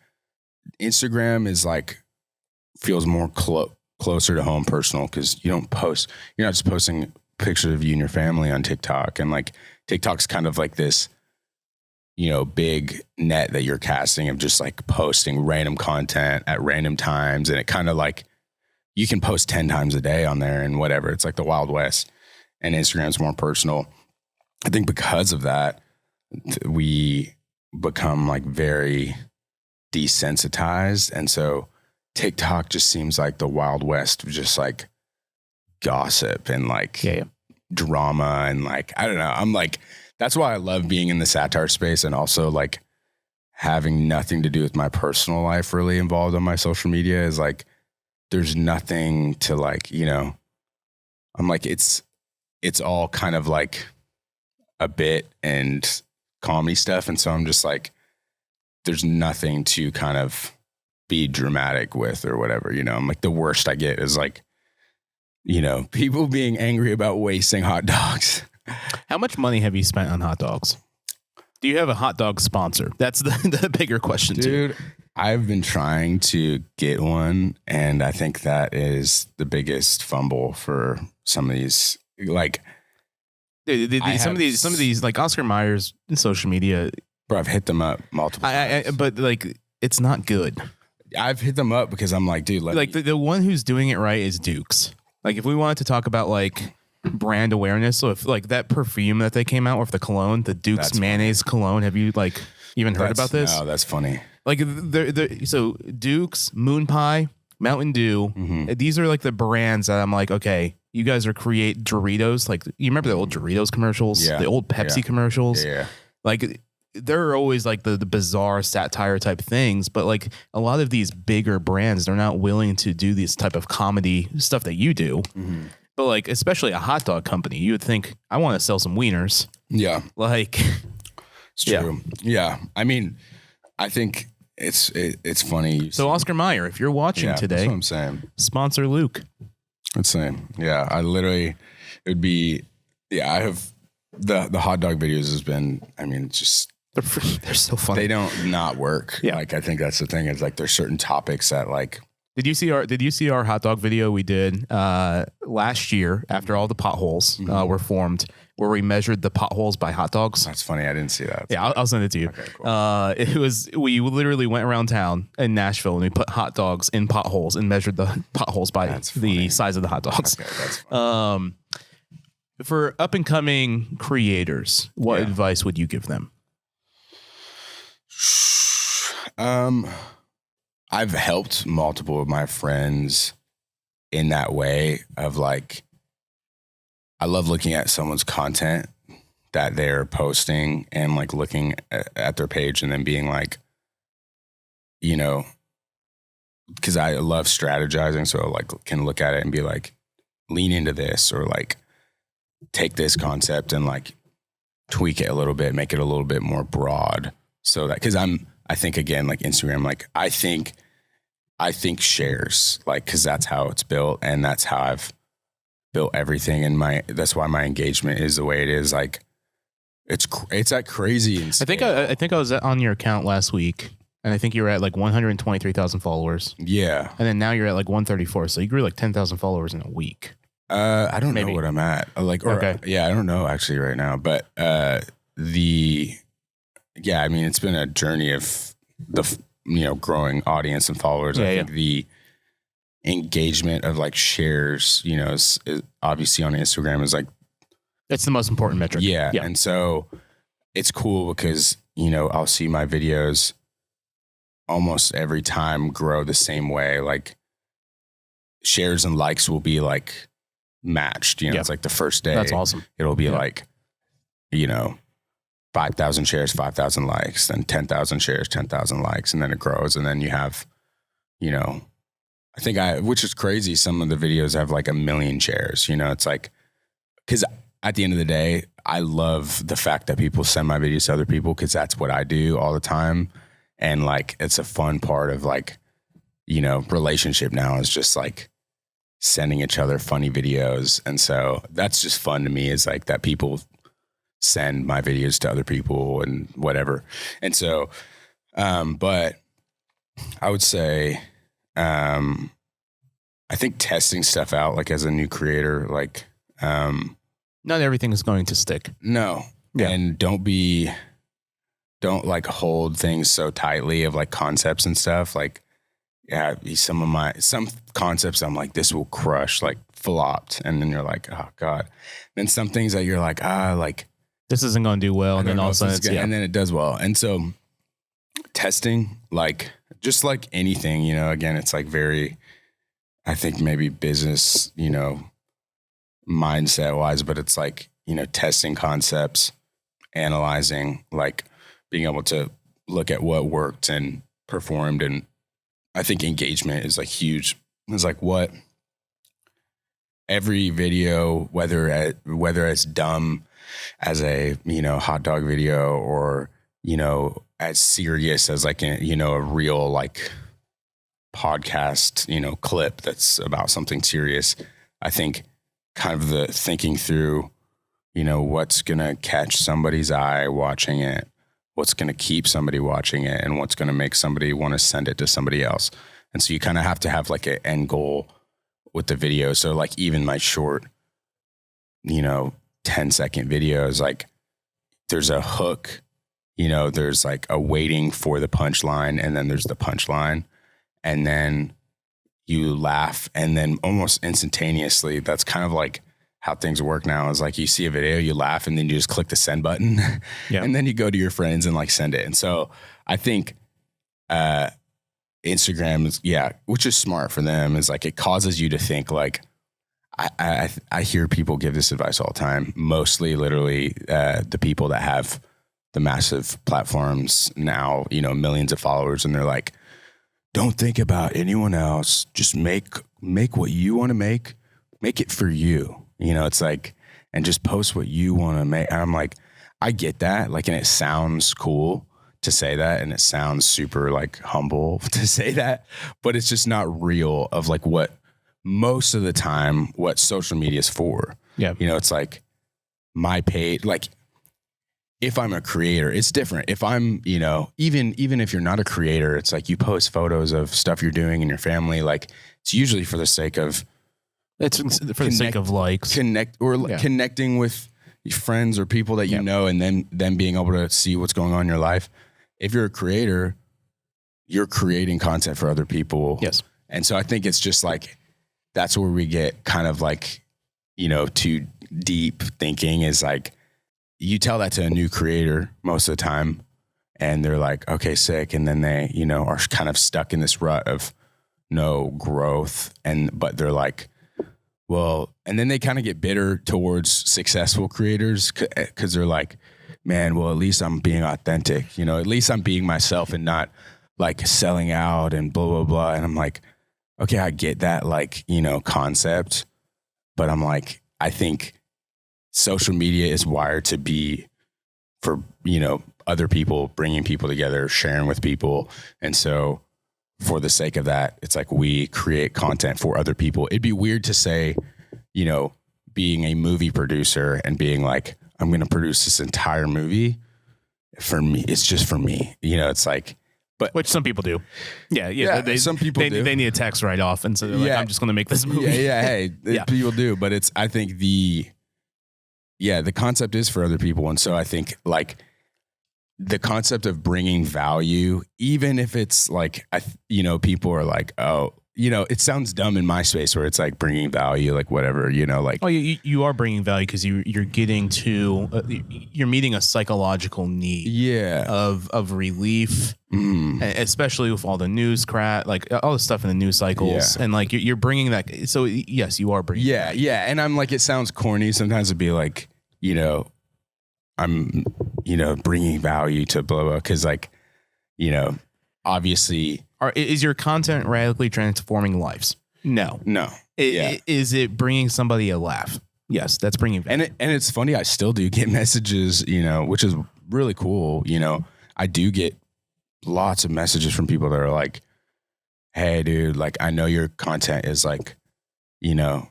[SPEAKER 2] Instagram is like, feels more closer to home, personal, because you're not just posting pictures of you and your family on TikTok. And like TikTok's kind of like this, big net that you're casting of just like posting random content at random times. And it kind of like, you can post 10 times a day on there and whatever. It's like the Wild West, and Instagram's more personal. I think because of that, we become like very desensitized. And so TikTok just seems like the Wild West of just like gossip and like drama. And like, I don't know. I'm like, that's why I love being in the satire space and also like having nothing to do with my personal life really involved on my social media is like, there's nothing to like, I'm like, it's all kind of like a bit and comedy stuff. And so I'm just like, there's nothing to kind of be dramatic with or whatever, I'm like, the worst I get is like, people being angry about wasting hot dogs.
[SPEAKER 1] How much money have you spent on hot dogs? Do you have a hot dog sponsor? That's the bigger question,
[SPEAKER 2] dude.
[SPEAKER 1] Too.
[SPEAKER 2] I've been trying to get one, and I think that is the biggest fumble for some of these. Like,
[SPEAKER 1] some of these, like Oscar Mayer's social media.
[SPEAKER 2] Bro, I've hit them up multiple times.
[SPEAKER 1] But like, it's not good.
[SPEAKER 2] I've hit them up because I'm like, dude,
[SPEAKER 1] the one who's doing it right is Duke's. Like, if we wanted to talk about like brand awareness, so if like that perfume that they came out with, the cologne, the Duke's mayonnaise cologne, have you like even heard about this?
[SPEAKER 2] No, that's funny.
[SPEAKER 1] Like so Duke's, Moon Pie, Mountain Dew, these are like the brands that I'm like, okay, you guys are create Doritos. Like, you remember the old Doritos commercials, the old Pepsi commercials?
[SPEAKER 2] Yeah.
[SPEAKER 1] Like, there are always like the bizarre satire type things, but like a lot of these bigger brands, they're not willing to do this type of comedy stuff that you do. But like, especially a hot dog company, you would think, I want to sell some wieners.
[SPEAKER 2] Yeah.
[SPEAKER 1] Like,
[SPEAKER 2] it's true. Yeah. I mean, I think it's funny.
[SPEAKER 1] So Oscar Mayer, if you're watching today,
[SPEAKER 2] that's what I'm saying.
[SPEAKER 1] Sponsor Luke.
[SPEAKER 2] That's saying. Yeah. it would be, I have the hot dog videos has been, I mean, just,
[SPEAKER 1] they're so funny.
[SPEAKER 2] They don't not work.
[SPEAKER 1] Yeah.
[SPEAKER 2] Like, I think that's the thing is like, there's certain topics that like,
[SPEAKER 1] Did you see our hot dog video we did last year after all the potholes were formed, where we measured the potholes by hot dogs?
[SPEAKER 2] That's funny. I didn't see that.
[SPEAKER 1] Yeah, I'll send it to you. Okay, cool. We literally went around town in Nashville and we put hot dogs in potholes and measured the potholes by the size of the hot dogs. Okay, that's funny. For up and coming creators, what advice would you give them?
[SPEAKER 2] I've helped multiple of my friends in that way of like, I love looking at someone's content that they're posting and like looking at their page and then being like, you know, because I love strategizing. So like can look at it and be like, lean into this, or like take this concept and like tweak it a little bit, make it a little bit more broad. So that, because I think again, like Instagram, like I think shares, like, because that's how it's built, and that's how I've built everything. And that's why my engagement is the way it is. Like it's like crazy. Insane.
[SPEAKER 1] I think I was on your account last week, and I think you were at like 123,000 followers.
[SPEAKER 2] Yeah.
[SPEAKER 1] And then now you're at like 134. So you grew like 10,000 followers in a week.
[SPEAKER 2] I don't know what I'm at. Yeah, I don't know actually right now, but I mean, it's been a journey of the, growing audience and followers. I think the engagement of like shares, is obviously on Instagram is like,
[SPEAKER 1] it's the most important metric.
[SPEAKER 2] Yeah. And so it's cool because, I'll see my videos almost every time grow the same way. Like shares and likes will be like matched, it's like the first day.
[SPEAKER 1] That's awesome.
[SPEAKER 2] It'll be like, 5,000 shares, 5,000 likes, then 10,000 shares, 10,000 likes, and then it grows. And then you have, I think which is crazy. Some of the videos have like 1 million shares, it's like, because at the end of the day, I love the fact that people send my videos to other people, because that's what I do all the time. And like, it's a fun part of like, relationship now is just like sending each other funny videos. And so that's just fun to me, is like that people send my videos to other people and whatever. And so, but I would say, I think testing stuff out, like as a new creator, like,
[SPEAKER 1] not everything is going to stick.
[SPEAKER 2] No. Yeah. And don't like hold things so tightly of like concepts and stuff. Like, yeah, some concepts I'm like, this will crush, like flopped. And then you're like, oh God. Then some things that you're like, like,
[SPEAKER 1] this isn't going to do well. And then all of a sudden
[SPEAKER 2] and then it does well. And so testing, like, just like anything, again, it's like very, I think maybe business, mindset wise, but it's like, testing concepts, analyzing, like being able to look at what worked and performed. And I think engagement is like huge. It's like what every video, whether it's dumb as a, hot dog video, or, as serious as like, a real like podcast, clip that's about something serious. I think kind of the thinking through, what's going to catch somebody's eye watching it, what's going to keep somebody watching it, and what's going to make somebody want to send it to somebody else. And so you kind of have to have like an end goal with the video. So like even my short, 10-second videos, like there's a hook, there's like a waiting for the punchline, and then there's the punchline, and then you laugh, and then almost instantaneously, that's kind of like how things work now, is like you see a video, you laugh, and then you just click the send button, and then you go to your friends and like send it. And so I think Instagram is, which is smart for them, is like it causes you to think like, I hear people give this advice all the time, mostly literally the people that have the massive platforms now, millions of followers, and they're like, don't think about anyone else. Just make what you want to make it for you. It's like, and just post what you want to make. And I'm like, I get that. Like, and it sounds cool to say that, and it sounds super like humble to say that, but it's just not real of like what most of the time what social media is for. Yeah. It's like my page, like if I'm a creator, it's different. If I'm, even if you're not a creator, it's like you post photos of stuff you're doing in your family. Like it's usually for the sake of,
[SPEAKER 1] the sake of likes,
[SPEAKER 2] connecting with your friends or people that you know, and then them being able to see what's going on in your life. If you're a creator, you're creating content for other people.
[SPEAKER 1] Yes.
[SPEAKER 2] And so I think it's just like, that's where we get kind of like, too deep thinking, is like, you tell that to a new creator most of the time and they're like, okay, sick. And then they, are kind of stuck in this rut of no growth. But they're like, well, and then they kind of get bitter towards successful creators because they're like, man, well, at least I'm being authentic, you know, at least I'm being myself and not like selling out and blah, blah, blah. And I'm like, okay, I get that, like, you know, concept, but I'm like, I think social media is wired to be for, you know, other people, bringing people together, sharing with people. And so for the sake of that, it's like we create content for other people. It'd be weird to say, you know, being a movie producer and being like, I'm going to produce this entire movie for me. It's just for me. You know, it's like, but
[SPEAKER 1] which some people do. Yeah.
[SPEAKER 2] Some people do.
[SPEAKER 1] They need a tax write off. And so they're like, I'm just going to make this movie.
[SPEAKER 2] Hey, people do. But I think the concept is for other people. And so I think like the concept of bringing value, even if it's like, you know, people are like, oh, you know, it sounds dumb in my space where it's like bringing value, like whatever, you know, like.
[SPEAKER 1] Oh, you are bringing value because you're getting to, you're meeting a psychological need of relief, especially with all the news crap, like all the stuff in the news cycles. And like you're bringing that. So yes, you are bringing.
[SPEAKER 2] Yeah. And I'm like, it sounds corny sometimes to be like, you know, I'm, you know, bringing value to blah, blah, because like, you know, obviously.
[SPEAKER 1] Is your content radically transforming lives? No. Is it bringing somebody a laugh? Yes, that's bringing value.
[SPEAKER 2] And it's funny, I still do get messages, you know, which is really cool. You know, I do get lots of messages from people that are like, hey, dude, like, I know your content is like, you know,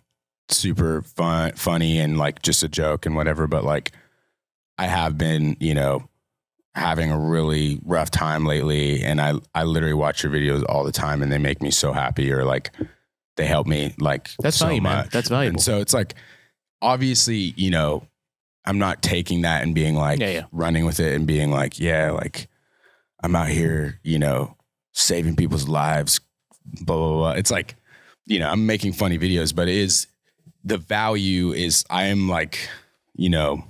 [SPEAKER 2] super funny and like just a joke and whatever, but like, I have been, you know, having a really rough time lately, and I literally watch your videos all the time and they make me so happy, or like they help me like
[SPEAKER 1] that's so
[SPEAKER 2] much.
[SPEAKER 1] Man. That's valuable.
[SPEAKER 2] And so it's like, obviously, you know, I'm not taking that and being like running with it and being like, like I'm out here, you know, saving people's lives, blah, blah, blah. It's like, you know, I'm making funny videos, but the value is I am like, you know,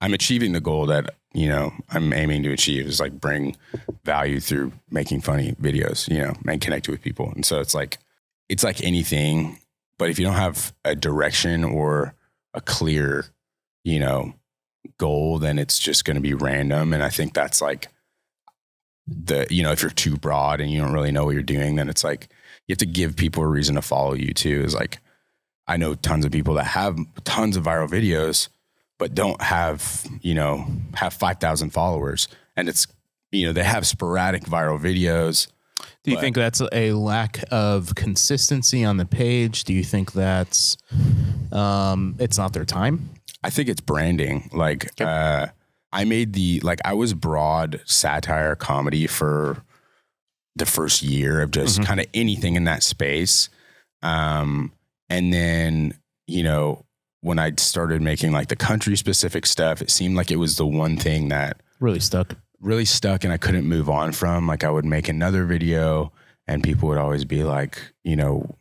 [SPEAKER 2] I'm achieving the goal that, you know, I'm aiming to achieve, is like bring value through making funny videos, you know, and connect with people. And so it's like anything, but if you don't have a direction or a clear, you know, goal, then it's just going to be random. And I think that's like you know, if you're too broad and you don't really know what you're doing, then it's like, you have to give people a reason to follow you too. Is like, I know tons of people that have tons of viral videos, but don't have, you know, have 5,000 followers. And it's, you know, they have sporadic viral videos.
[SPEAKER 1] Do you think that's a lack of consistency on the page? Do you think that's, it's not their time?
[SPEAKER 2] I think it's branding. Like, I made I was broad satire comedy for the first year of just kind of anything in that space. And then, you know, when I started making like the country specific stuff, it seemed like it was the one thing that
[SPEAKER 1] really stuck
[SPEAKER 2] and I couldn't move on from. Like, I would make another video and people would always be like, you know,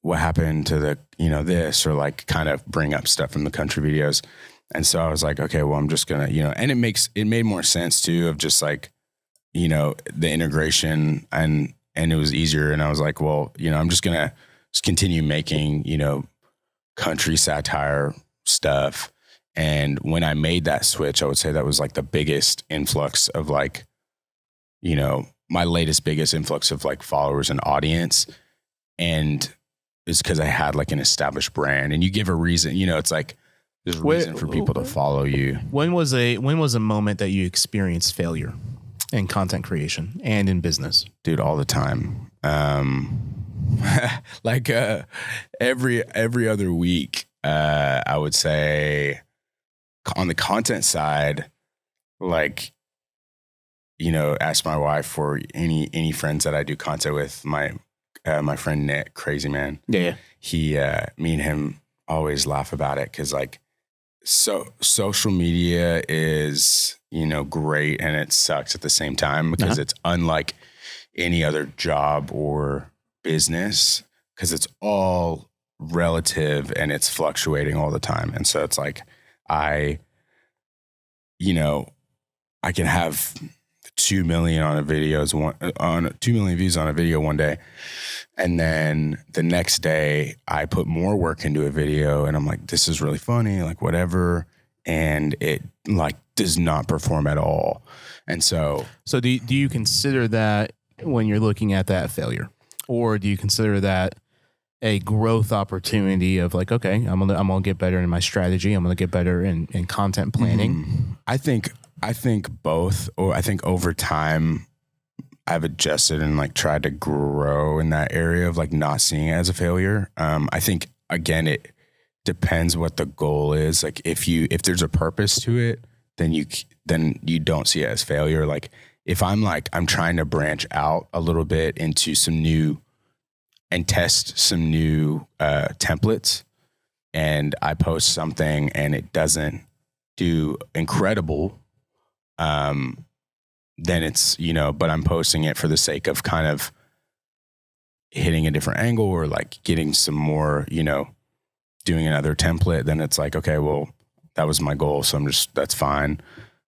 [SPEAKER 2] what happened to the, you know, this, or like kind of bring up stuff from the country videos. And so I was like, okay, well, I'm just gonna, you know, and it made more sense too, of just like, you know, the integration, and it was easier. And I was like, well, you know, I'm just gonna continue making, you know, country satire stuff. And when I made that switch, I would say that was like the biggest influx of like, you know, my biggest influx of like followers and audience. And it's because I had like an established brand, and you give a reason, you know, it's like, there's a reason for people to follow you. When was
[SPEAKER 1] a moment that you experienced failure in content creation and in business?
[SPEAKER 2] Dude, all the time. Like every other week, I would say on the content side, like, you know, ask my wife for any friends that I do content with. My friend Nick, crazy man.
[SPEAKER 1] Yeah.
[SPEAKER 2] He, me and him always laugh about it, because like, so social media is, you know, great, and it sucks at the same time, because it's unlike any other job or business, because it's all relative and it's fluctuating all the time. And so it's like, you know, I can have 2 million on a videos on 2 million views on a video one day. And then the next day I put more work into a video and I'm like, this is really funny, like whatever. And it like does not perform at all. And so
[SPEAKER 1] do you consider that when you're looking at that failure, or do you consider that a growth opportunity of like, okay, I'm gonna get better in my strategy. I'm gonna get better in content planning.
[SPEAKER 2] I think both, or I think over time I've adjusted and like tried to grow in that area of like not seeing it as a failure. I think again, it depends what the goal is. Like if there's a purpose to it, then you don't see it as failure. Like if I'm trying to branch out a little bit into some new and test some new templates, and I post something and it doesn't do incredible, then it's, but I'm posting it for the sake of kind of hitting a different angle or like getting some more, doing another template, then it's like, okay, well, that was my goal. So that's fine.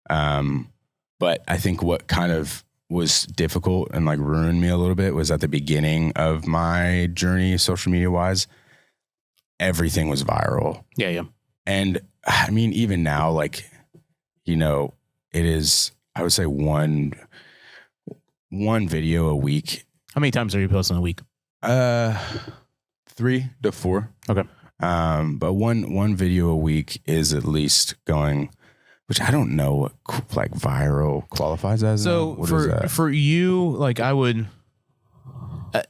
[SPEAKER 2] But I think what kind of was difficult and like ruined me a little bit was at the beginning of my journey, social media wise, everything was viral.
[SPEAKER 1] Yeah.
[SPEAKER 2] And I mean, even now, like, it is, I would say one video a week.
[SPEAKER 1] How many times are you posting a week?
[SPEAKER 2] 3 to 4.
[SPEAKER 1] Okay.
[SPEAKER 2] But one video a week is at least going, which I don't know what like viral qualifies as.
[SPEAKER 1] So for you, like I would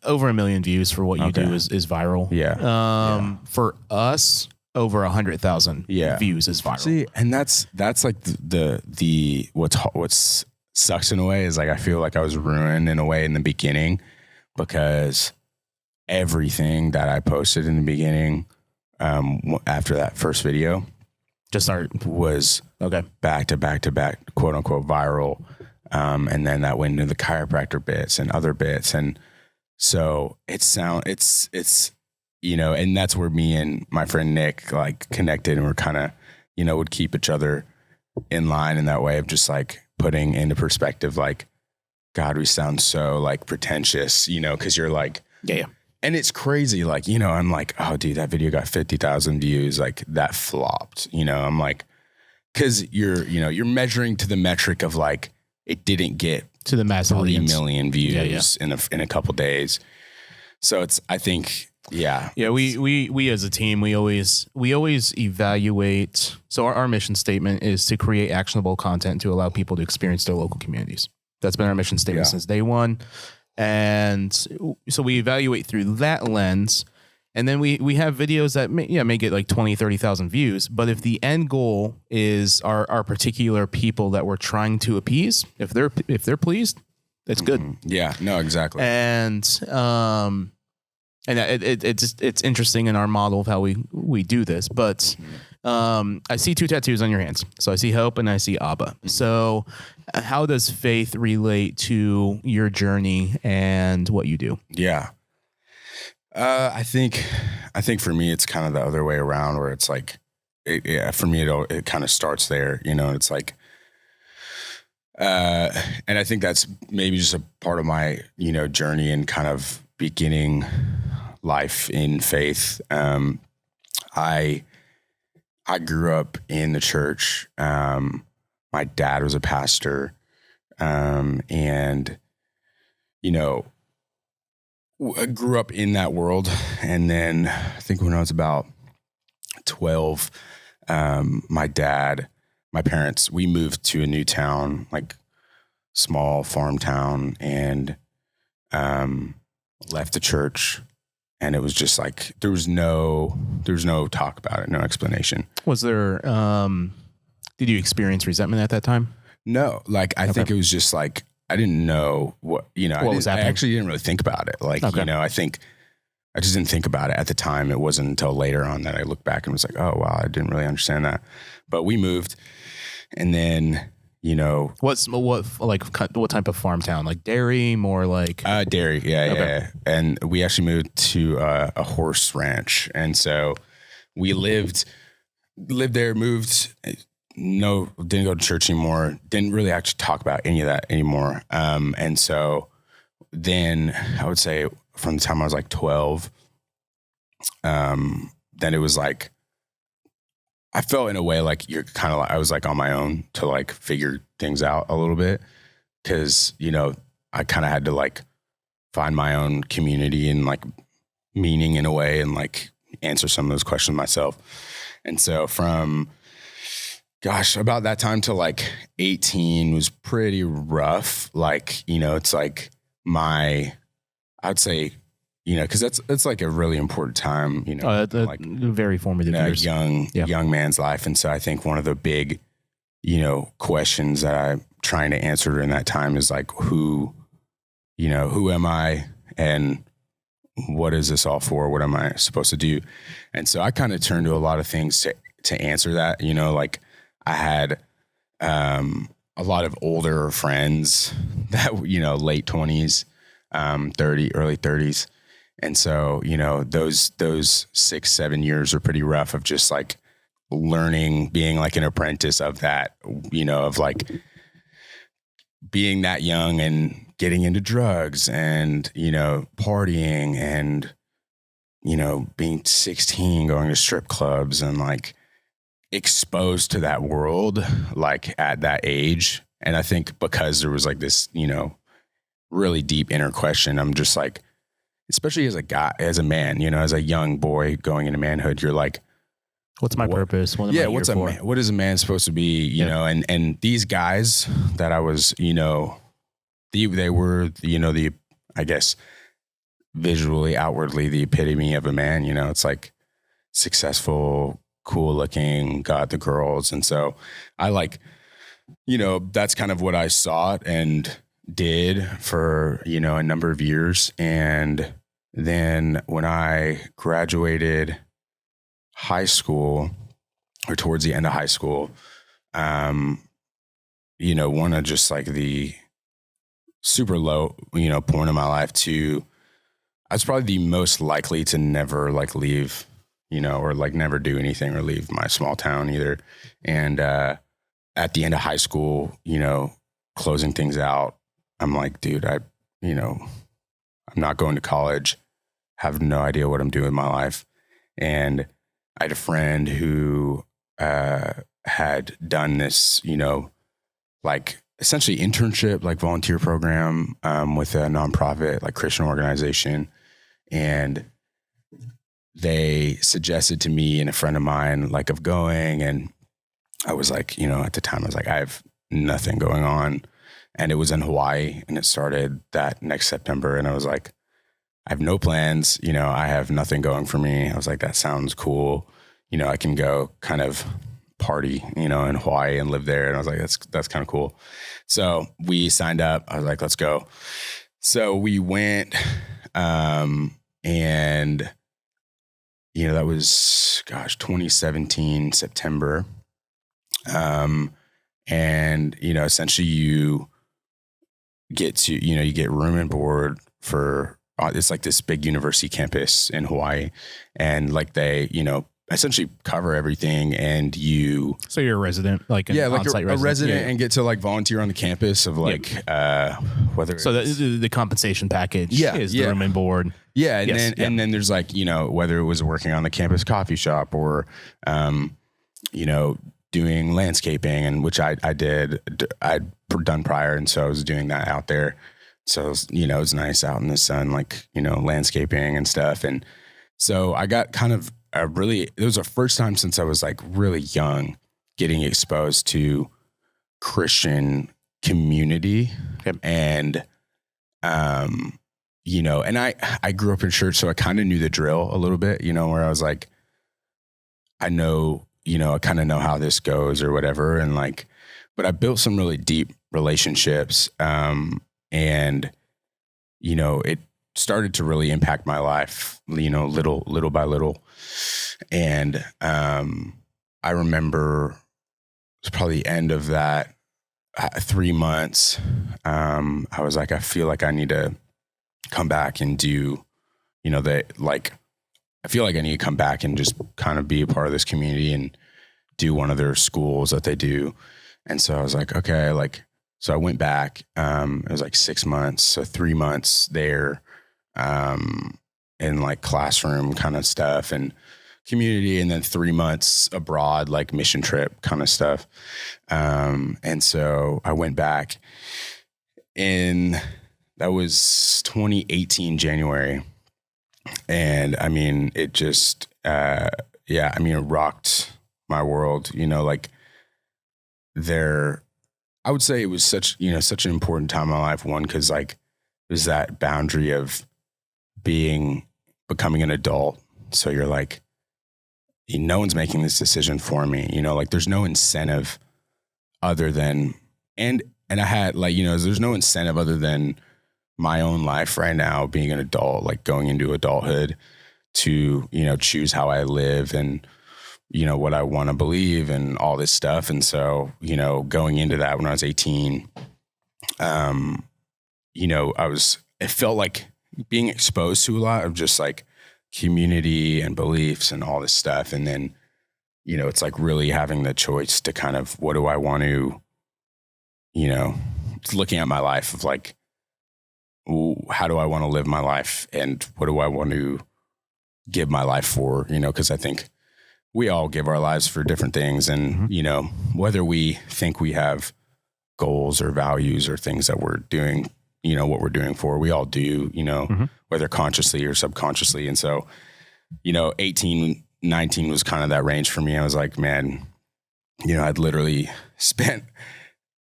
[SPEAKER 1] over 1 million views for what you do is viral.
[SPEAKER 2] Yeah.
[SPEAKER 1] For us, over 100,000 views is viral.
[SPEAKER 2] See, and that's like the what's sucks in a way is like I feel like I was ruined in a way in the beginning because everything that I posted in the beginning after that first video was back to back, quote unquote viral. And then that went into the chiropractor bits and other bits. And so it's, and that's where me and my friend Nick like connected and we're kind of, would keep each other in line in that way of just like putting into perspective, like, God, we sound so like pretentious, cause you're like,
[SPEAKER 1] yeah.
[SPEAKER 2] And it's crazy. Like, I'm like, oh dude, that video got 50,000 views. Like that flopped, I'm like, cause you're measuring to the metric of like, it didn't get
[SPEAKER 1] to the mass
[SPEAKER 2] 3
[SPEAKER 1] audience.
[SPEAKER 2] million views in a couple days. So I think, yeah.
[SPEAKER 1] Yeah. We as a team, we always evaluate. So our mission statement is to create actionable content to allow people to experience their local communities. That's been our mission statement since day one. And so we evaluate through that lens, and then we have videos that may get like 20, 30,000 views. But if the end goal is our particular people that we're trying to appease, if they're pleased, it's good.
[SPEAKER 2] Yeah, no, exactly.
[SPEAKER 1] And it's interesting in our model of how we do this, but I see 2 tattoos on your hands. So I see hope and I see Abba. So how does faith relate to your journey and what you do?
[SPEAKER 2] Yeah. I think for me, it's kind of the other way around where it's like, for me, it kind of starts there, it's like, and I think that's maybe just a part of my, journey and kind of beginning life in faith. I grew up in the church. My dad was a pastor. And, I grew up in that world. And then I think when I was about 12, my parents, we moved to a new town, like small farm town, and left the church. And it was just like, there was no talk about it, no explanation.
[SPEAKER 1] Was there, did you experience resentment at that time?
[SPEAKER 2] No, like, I think it was just like, I didn't know what was happening. I actually didn't really think about it. Like, I think I just didn't think about it at the time. It wasn't until later on that I looked back and was like, oh, wow, I didn't really understand that. But we moved, and then,
[SPEAKER 1] what type of farm town? Like dairy, more like
[SPEAKER 2] dairy. Yeah. And we actually moved to a horse ranch. And so we lived there, moved didn't go to church anymore. Didn't really actually talk about any of that anymore. And so then I would say from the time I was like 12, then it was like, I felt in a way like you're kind of like, I was like on my own to like figure things out a little bit. Cause, you know, I kind of had to like find my own community and like meaning in a way and like answer some of those questions myself. And so from, about that time to like 18 was pretty rough. Like, you know, it's like I'd say, you know, cause it's like a really important time, you know,
[SPEAKER 1] like very formative years.
[SPEAKER 2] Young man's life. And so I think one of the big, you know, questions that I'm trying to answer during that time is like, who am I and what is this all for? What am I supposed to do? And so I kind of turned to a lot of things to answer that, you know, like I had, a lot of older friends that, you know, late 20s, early 30s. And so, you know, those 6-7 years are pretty rough of just like learning, being like an apprentice of that, you know, of like being that young and getting into drugs and, you know, partying and, you know, being 16, going to strip clubs and like exposed to that world, like at that age. And I think because there was like this, you know, really deep inner question, I'm just like, especially as a guy, as a man, you know, as a young boy going into manhood, you're like,
[SPEAKER 1] what's my purpose? What
[SPEAKER 2] is a man supposed to be, you know, and these guys that I was, you know, they were, you know, I guess visually, outwardly, the epitome of a man, you know, it's like successful, cool looking, got the girls. And so I like, you know, that's kind of what I sought and did for, you know, a number of years. And then when I graduated high school or towards the end of high school, you know, one of just like the super low, you know, point in my life to, I was probably the most likely to never like leave, you know, or like never do anything or leave my small town either. And, at the end of high school, you know, closing things out, I'm like, dude, I'm not going to college, have no idea what I'm doing in my life. And I had a friend who had done this, you know, like essentially internship, like volunteer program with a nonprofit, like Christian organization. And they suggested to me and a friend of mine, like of going. And I was like, you know, at the time I was like, I have nothing going on. And it was in Hawaii and it started that next September. And I was like, I have no plans, you know, I have nothing going for me. I was like, that sounds cool. You know, I can go kind of party, you know, in Hawaii and live there. And I was like, that's kind of cool. So we signed up. I was like, let's go. So we went, and, you know, that was, 2017, September. And, you know, essentially you get room and board for, it's like this big university campus in Hawaii. And like they, you know, essentially cover everything. And
[SPEAKER 1] so you're a resident, like
[SPEAKER 2] like a resident and get to like volunteer on the campus of like, whether
[SPEAKER 1] so the compensation package is the room and board.
[SPEAKER 2] Yeah. And then there's like, you know, whether it was working on the campus coffee shop or, you know, doing landscaping, and which I'd done prior. And so I was doing that out there. So, it was, you know, it was nice out in the sun, like, you know, landscaping and stuff. And so I got kind of it was the first time since I was like really young getting exposed to Christian community. And, you know, and I grew up in church, so I kind of knew the drill a little bit, you know, where I was like, I know, you know, I kind of know how this goes or whatever. And like, but I built some really deep relationships. And, you know, it started to really impact my life, you know, little by little. And, I remember it was probably the end of that 3 months. I was like, I feel like I need to come back and do, you know, I feel like I need to come back and just kind of be a part of this community and do one of their schools that they do. And so I was like, okay, like, so I went back, it was like 6 months, so 3 months there, in like classroom kind of stuff and community, and then 3 months abroad, like mission trip kind of stuff. And so I went back that was 2018, January. And I mean, it just, it rocked my world, like I would say it was such an important time in my life. One, cause like it was that boundary of becoming an adult. So you're like, no one's making this decision for me, like there's no incentive other than, and I had like, there's no incentive other than my own life right now, being an adult, like going into adulthood to, choose how I live and, what I want to believe and all this stuff. And so, going into that when I was 18, it felt like being exposed to a lot of just like community and beliefs and all this stuff. And then, it's like really having the choice to kind of, what do I want to, looking at my life of like, how do I want to live my life and what do I want to give my life for, because I think we all give our lives for different things. And, whether we think we have goals or values or things that we're doing, what we're doing for, we all do, whether consciously or subconsciously. And so, 18, 19 was kind of that range for me. I was like, man, I'd literally spent,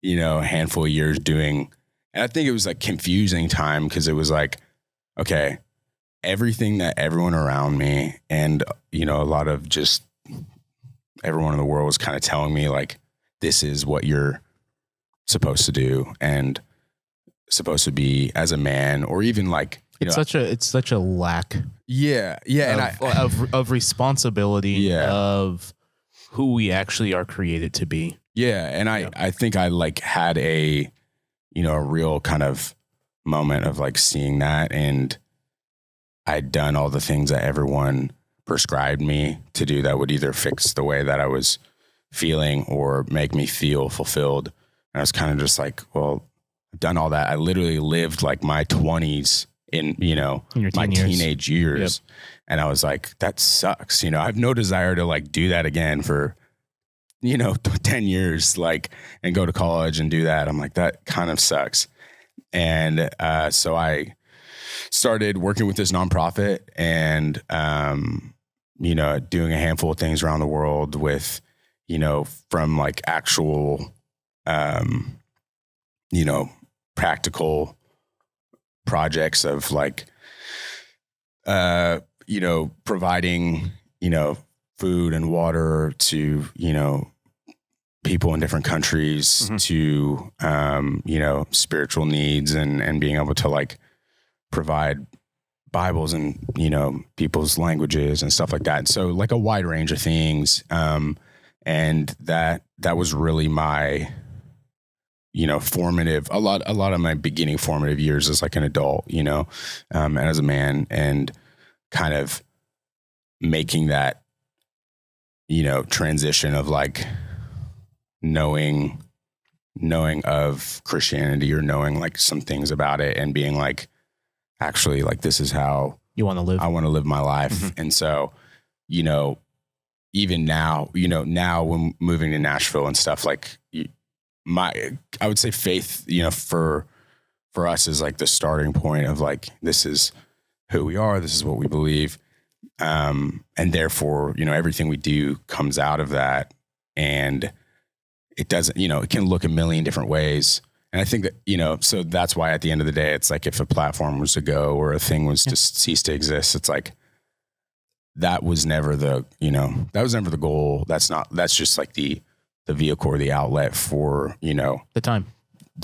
[SPEAKER 2] a handful of years doing, and I think it was like confusing time because it was like, okay, everything that everyone around me and, a lot of just everyone in the world was kind of telling me like, this is what you're supposed to do and supposed to be as a man, or even like,
[SPEAKER 1] it's such a lack.
[SPEAKER 2] Yeah.
[SPEAKER 1] Of responsibility of who we actually are created to be.
[SPEAKER 2] Yeah. And I think I like had a real kind of moment of like seeing that, and I'd done all the things that everyone prescribed me to do that would either fix the way that I was feeling or make me feel fulfilled. And I was kind of just like, well, I've done all that. I literally lived like my 20s in, my teenage years. Yep. And I was like, that sucks. I have no desire to like do that again for, 10 years, like, and go to college and do that. I'm like, that kind of sucks. And so I started working with this nonprofit and, doing a handful of things around the world with, from like actual, practical projects of like, providing, food and water to, people in different countries, to, spiritual needs and being able to like provide Bibles and, people's languages and stuff like that. So like a wide range of things. And that was really my, formative, a lot of my beginning formative years as like an adult, and as a man, and kind of making that, transition of like knowing of Christianity or knowing like some things about it and being like, actually, like, this is how
[SPEAKER 1] you want to live.
[SPEAKER 2] I want to live my life. And so, even now, now when moving to Nashville and stuff, like I would say faith, for us is like the starting point of like, this is who we are. This is what we believe. And therefore, everything we do comes out of that, and it doesn't, it can look a million different ways. And I think that, so that's why at the end of the day, it's like, if a platform was to go or a thing was to cease to exist, it's like, that was never the goal. That's just like the vehicle or the outlet for,
[SPEAKER 1] the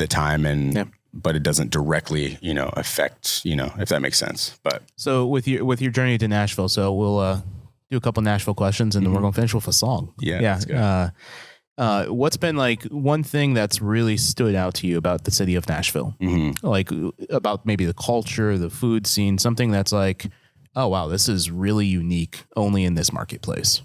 [SPEAKER 1] time
[SPEAKER 2] and, but it doesn't directly, affect, if that makes sense. But
[SPEAKER 1] so with your journey to Nashville, so we'll do a couple Nashville questions and then we're going to finish with a song.
[SPEAKER 2] Yeah.
[SPEAKER 1] What's been like one thing that's really stood out to you about the city of Nashville? Like about maybe the culture, the food scene, something that's like, oh, wow, this is really unique only in this marketplace.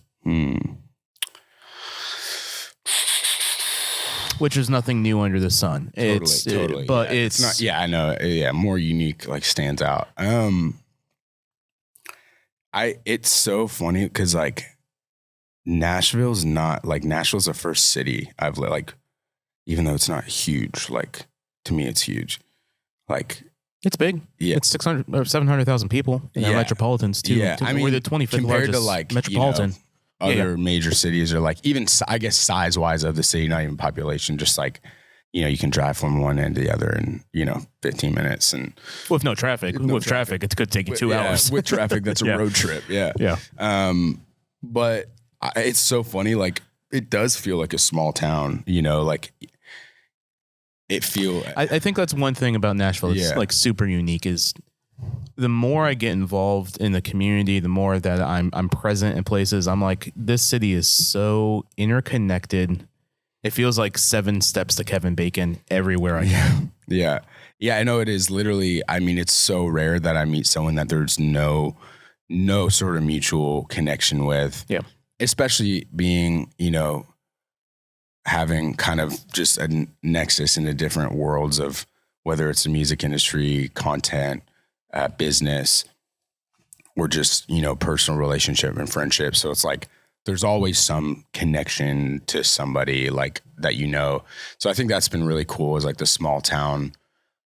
[SPEAKER 1] which is nothing new under the sun.
[SPEAKER 2] Totally.
[SPEAKER 1] But
[SPEAKER 2] yeah.
[SPEAKER 1] it's
[SPEAKER 2] not. Yeah, I know. Yeah, more unique, like stands out. It's so funny because like Nashville's the first city I've like, even though it's not huge, like to me it's huge. Like
[SPEAKER 1] it's big.
[SPEAKER 2] Yeah.
[SPEAKER 1] It's 600 or 700,000 people in our metropolitans too.
[SPEAKER 2] Yeah. I mean,
[SPEAKER 1] we're the 25th largest
[SPEAKER 2] to like,
[SPEAKER 1] metropolitan.
[SPEAKER 2] Other major cities are like, even I guess size wise of the city, not even population, just like, you can drive from one end to the other in, 15 minutes. And
[SPEAKER 1] with no traffic, traffic, it could take you 2 hours.
[SPEAKER 2] With traffic, that's a road trip. Yeah.
[SPEAKER 1] Yeah.
[SPEAKER 2] But it's so funny. Like it does feel like a small town, like it feel.
[SPEAKER 1] I think that's one thing about Nashville. It's like super unique is the more I get involved in the community, the more that I'm present in places. I'm like, this city is so interconnected. It feels like 7 steps to Kevin Bacon everywhere I go.
[SPEAKER 2] Yeah. I know it is literally. I mean, it's so rare that I meet someone that there's no sort of mutual connection with.
[SPEAKER 1] Yeah.
[SPEAKER 2] Especially being, having kind of just a nexus into different worlds of whether it's the music industry, content, business, or just, personal relationship and friendship. So it's like, there's always some connection to somebody like that, So I think that's been really cool is like the small town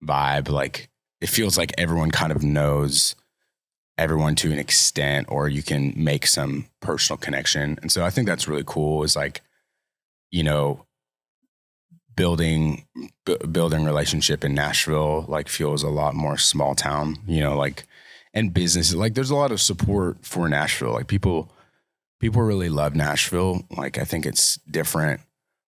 [SPEAKER 2] vibe. Like it feels like everyone kind of knows everyone to an extent, or you can make some personal connection. And so I think that's really cool is like, building relationship in Nashville, like feels a lot more small town, like, and businesses, like there's a lot of support for Nashville. Like people really love Nashville. Like I think it's different,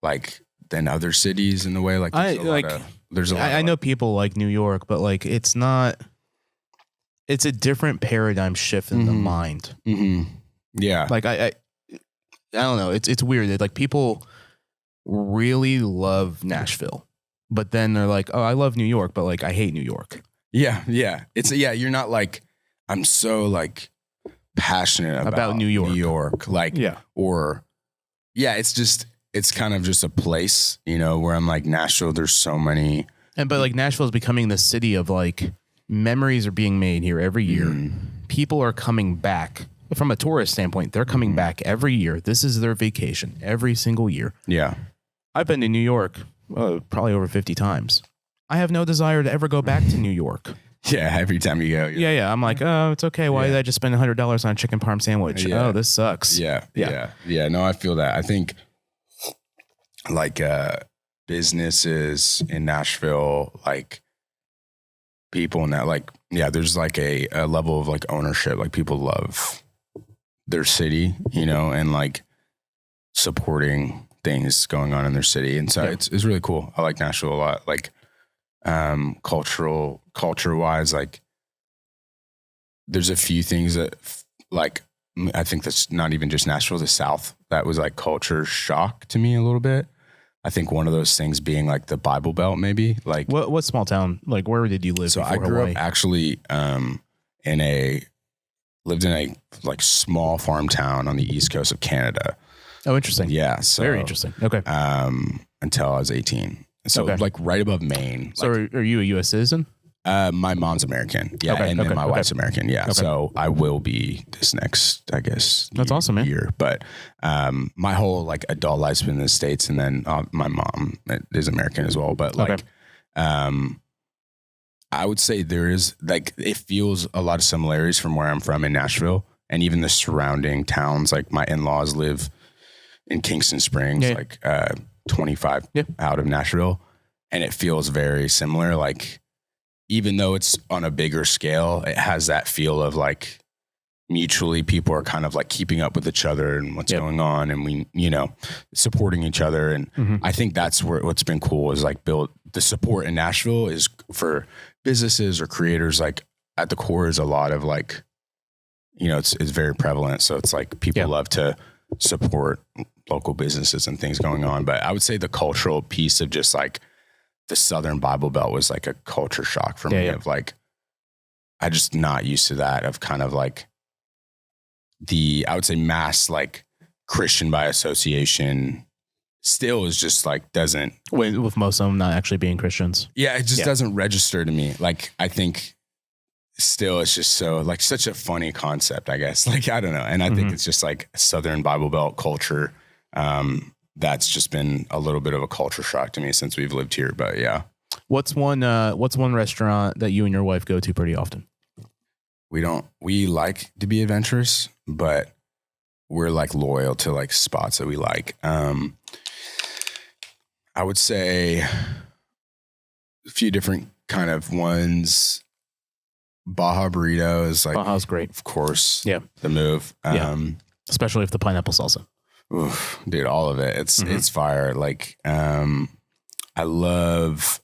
[SPEAKER 2] like than other cities in the way. Like
[SPEAKER 1] I know people like New York, but like it's a different paradigm shift in the mind.
[SPEAKER 2] Mm-hmm. Yeah.
[SPEAKER 1] Like I don't know. It's weird. Like people really love Nashville, but then they're like, oh, I love New York, but like I hate New York.
[SPEAKER 2] Yeah. You're not like, I'm so like passionate about
[SPEAKER 1] New York.
[SPEAKER 2] Like, it's kind of just a place, where I'm like Nashville, there's so many.
[SPEAKER 1] But like Nashville is becoming the city of like memories are being made here every year. People are coming back from a tourist standpoint. They're coming back every year. This is their vacation every single year.
[SPEAKER 2] Yeah.
[SPEAKER 1] I've been to New York probably over 50 times. I have no desire to ever go back to New York.
[SPEAKER 2] Yeah, every time you go.
[SPEAKER 1] Yeah. I'm like, oh, it's okay. Why did I just spend $100 on a chicken parm sandwich?
[SPEAKER 2] Yeah.
[SPEAKER 1] Oh, this sucks.
[SPEAKER 2] Yeah. No, I feel that. I think like businesses in Nashville, like people in that, like, there's like a level of like ownership. Like people love their city, and like supporting things going on in their city. And so it's really cool. I like Nashville a lot. Like culture wise, like there's a few things that like, I think that's not even just Nashville, the South, that was like culture shock to me a little bit. I think one of those things being like the Bible Belt, maybe like
[SPEAKER 1] what small town, like where did you live?
[SPEAKER 2] So I grew up actually lived in a like small farm town on the east coast of Canada.
[SPEAKER 1] Oh, interesting.
[SPEAKER 2] Yeah. So,
[SPEAKER 1] very interesting. Okay.
[SPEAKER 2] Until I was 18. So like right above Maine.
[SPEAKER 1] So
[SPEAKER 2] like,
[SPEAKER 1] are you a U.S. citizen?
[SPEAKER 2] My mom's American. Yeah.
[SPEAKER 1] Okay,
[SPEAKER 2] and then my wife's American. Yeah. Okay. So I will be this next, I guess.
[SPEAKER 1] That's awesome, man.
[SPEAKER 2] Year. But my whole like adult life's been in the States, and then my mom is American as well. But like, I would say there is like, it feels a lot of similarities from where I'm from in Nashville, and even the surrounding towns. Like my in-laws live in Kingston Springs, like 25 out of Nashville. And it feels very similar. Like, even though it's on a bigger scale, it has that feel of like mutually people are kind of like keeping up with each other and what's going on. And we, supporting each other. And I think that's what's been cool is like build the support in Nashville is for businesses or creators. Like at the core is a lot of like, it's very prevalent. So it's like people love to support local businesses and things going on. But I would say the cultural piece of just like the Southern Bible Belt was like a culture shock for me of like, I just not used to that of kind of like I would say mass, like Christian by association still is just like doesn't.
[SPEAKER 1] With most of them not actually being Christians.
[SPEAKER 2] Yeah, it just doesn't register to me. Like I think still it's just so like such a funny concept, I guess. Like I don't know, and I think it's just like Southern Bible Belt culture. That's just been a little bit of a culture shock to me since we've lived here. But yeah. What's one
[SPEAKER 1] restaurant that you and your wife go to pretty often?
[SPEAKER 2] We like to be adventurous, but we're like loyal to like spots that we like. I would say a few different kind of ones. Baja burrito is like
[SPEAKER 1] Baja's great.
[SPEAKER 2] Of course.
[SPEAKER 1] Yeah.
[SPEAKER 2] The move.
[SPEAKER 1] Especially with the pineapple salsa.
[SPEAKER 2] Oof, dude, all of it. It's fire. Like, I love,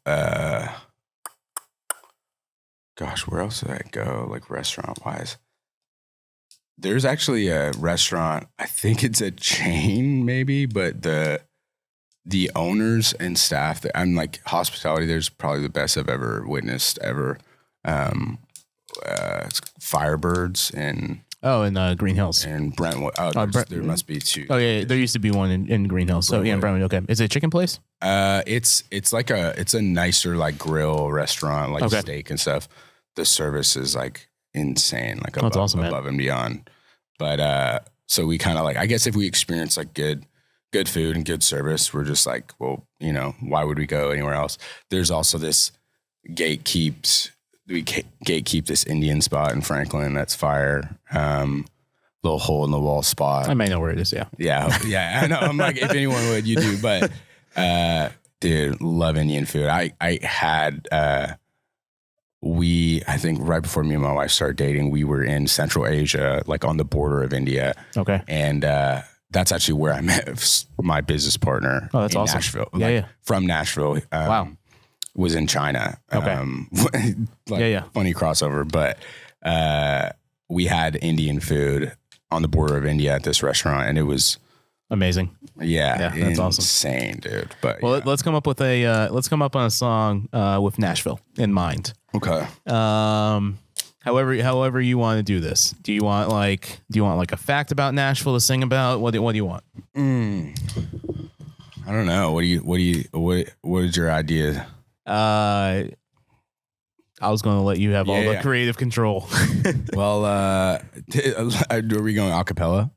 [SPEAKER 2] gosh, where else did I go? Like restaurant wise, there's actually a restaurant. I think it's a chain maybe, but the owners and staff that I'm like hospitality, there's probably the best I've ever witnessed ever. It's Firebirds and
[SPEAKER 1] Green Hills
[SPEAKER 2] and Brentwood. There must be two.
[SPEAKER 1] Oh yeah, there used to be one in Green Hills. So yeah, in Brentwood. Okay, is it a chicken place?
[SPEAKER 2] It's like it's a nicer like grill restaurant, like steak and stuff. The service is like insane, like above,
[SPEAKER 1] awesome,
[SPEAKER 2] above and beyond. But so we kind of like, I guess if we experience like good food and good service, we're just like, well, you know, why would we go anywhere else? There's also this gatekeep this Indian spot in Franklin that's fire. Little hole in the wall spot.
[SPEAKER 1] I may know where it is.
[SPEAKER 2] Yeah. I know. I'm like, if anyone would, you do. But dude, love Indian food. I had I think right before me and my wife started dating, we were in Central Asia, like on the border of India.
[SPEAKER 1] Okay.
[SPEAKER 2] And that's actually where I met my business partner.
[SPEAKER 1] Oh, that's awesome.
[SPEAKER 2] Nashville.
[SPEAKER 1] Yeah.
[SPEAKER 2] From Nashville.
[SPEAKER 1] Wow.
[SPEAKER 2] Was in China.
[SPEAKER 1] Okay.
[SPEAKER 2] Funny crossover, but we had Indian food on the border of India at this restaurant, and it was
[SPEAKER 1] amazing.
[SPEAKER 2] Yeah,
[SPEAKER 1] that's awesome.
[SPEAKER 2] Insane, dude. But
[SPEAKER 1] let's come up on a song with Nashville in mind.
[SPEAKER 2] Okay.
[SPEAKER 1] However you want to do this. Do you want like a fact about Nashville to sing about? What do you want?
[SPEAKER 2] I don't know. What is your idea?
[SPEAKER 1] I was going to let you have all the creative control.
[SPEAKER 2] Well, are we going a cappella?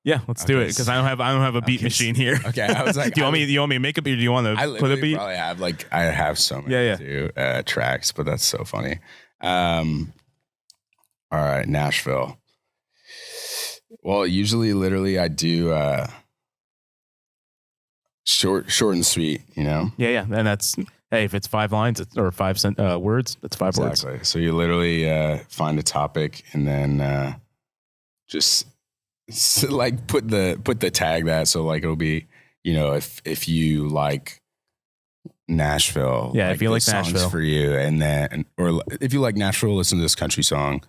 [SPEAKER 1] Yeah, let's do it because I don't have a beat machine here.
[SPEAKER 2] Okay, I was like,
[SPEAKER 1] do you want me to make a beat? Or do you want to put a beat?
[SPEAKER 2] I have so many tracks, but that's so funny. All right, Nashville. Well, usually, literally, I do short and sweet. You know.
[SPEAKER 1] Yeah, and that's. Hey, if it's 5 lines or 5 words, that's 5 words.
[SPEAKER 2] Exactly. So you literally find a topic and then just like put the tag that. So like it'll be, you know, if you like Nashville,
[SPEAKER 1] yeah, like if you like Nashville
[SPEAKER 2] for you, and then or if you like Nashville, listen to this country song,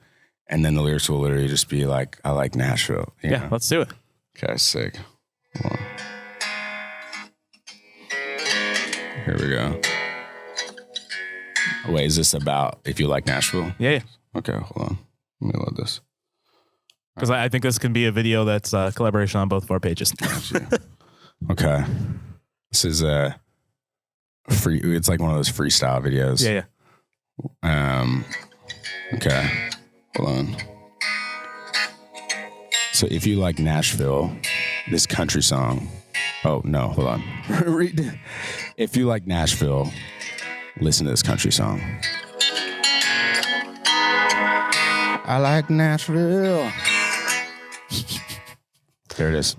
[SPEAKER 2] and then the lyrics will literally just be like, I like Nashville. You know?
[SPEAKER 1] Let's do it.
[SPEAKER 2] Okay, sick. Here we go. Wait, is this about if you like Nashville?
[SPEAKER 1] Yeah.
[SPEAKER 2] Okay, hold on. Let me load this.
[SPEAKER 1] Because I think this can be a video that's a collaboration on both of our pages.
[SPEAKER 2] Okay. This is a free. It's like one of those freestyle videos.
[SPEAKER 1] Yeah.
[SPEAKER 2] Okay. Hold on. So if you like Nashville, this country song. Oh no, hold on. If you like Nashville, listen to this country song. I like Nashville. There it is.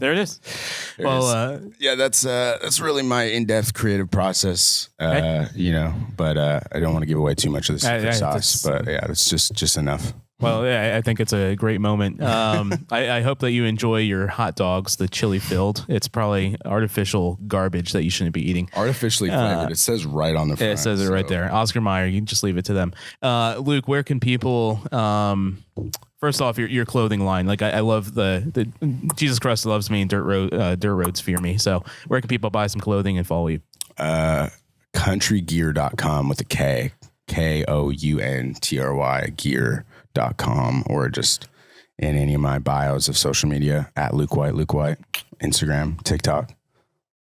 [SPEAKER 2] Yeah, that's really my in-depth creative process. You know, but I don't want to give away too much of the secret sauce. But yeah, that's just enough.
[SPEAKER 1] Well, yeah, I think it's a great moment. I hope that you enjoy your hot dogs, the chili filled. It's probably artificial garbage that you shouldn't be eating.
[SPEAKER 2] Artificially flavored. It says right on the front.
[SPEAKER 1] It says it right there. Oscar Mayer, you can just leave it to them. Luke, where can people... First off, your clothing line. Like I love the Jesus Christ loves me and dirt roads fear me. So where can people buy some clothing and follow you?
[SPEAKER 2] Countrygear.com with a K. KOUNTRY gear.com, or just in any of my bios of social media at Luke White, Instagram, TikTok.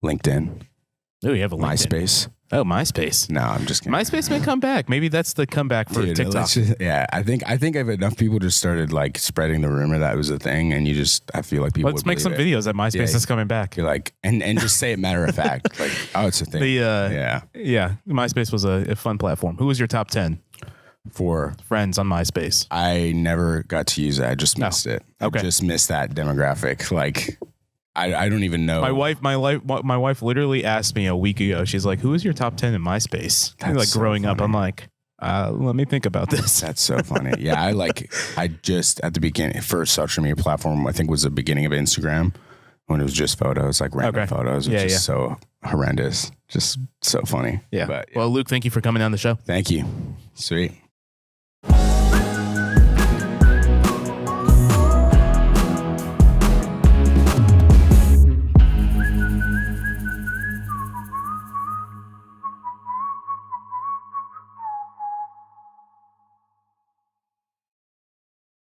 [SPEAKER 2] LinkedIn,
[SPEAKER 1] Oh, you have a LinkedIn.
[SPEAKER 2] MySpace.
[SPEAKER 1] Oh, MySpace.
[SPEAKER 2] No, I'm just kidding.
[SPEAKER 1] MySpace may come back. Maybe that's the comeback for
[SPEAKER 2] Dude,
[SPEAKER 1] TikTok.
[SPEAKER 2] yeah, I think if enough people just started like spreading the rumor that it was a thing, and I feel like people.
[SPEAKER 1] Let's make some videos that MySpace is coming back.
[SPEAKER 2] You're like, and just say it matter of fact, like, oh, it's a thing.
[SPEAKER 1] Yeah. MySpace was a fun platform. Who was your top 10
[SPEAKER 2] for
[SPEAKER 1] friends on MySpace?
[SPEAKER 2] I never got to use it. I just missed it.
[SPEAKER 1] Okay.
[SPEAKER 2] I just missed that demographic. Like, I don't even know.
[SPEAKER 1] My wife literally asked me a week ago. She's like, "Who is your top 10 in MySpace?" Like
[SPEAKER 2] so
[SPEAKER 1] growing up,
[SPEAKER 2] funny.
[SPEAKER 1] I'm like, let me think about this.
[SPEAKER 2] That's so funny. Yeah, I just at the beginning, first social media platform, I think was the beginning of Instagram when it was just photos, like random photos, which is so horrendous, just so funny.
[SPEAKER 1] Yeah.
[SPEAKER 2] But
[SPEAKER 1] Well, Luke, thank you for coming on the show.
[SPEAKER 2] thank you. Sweet.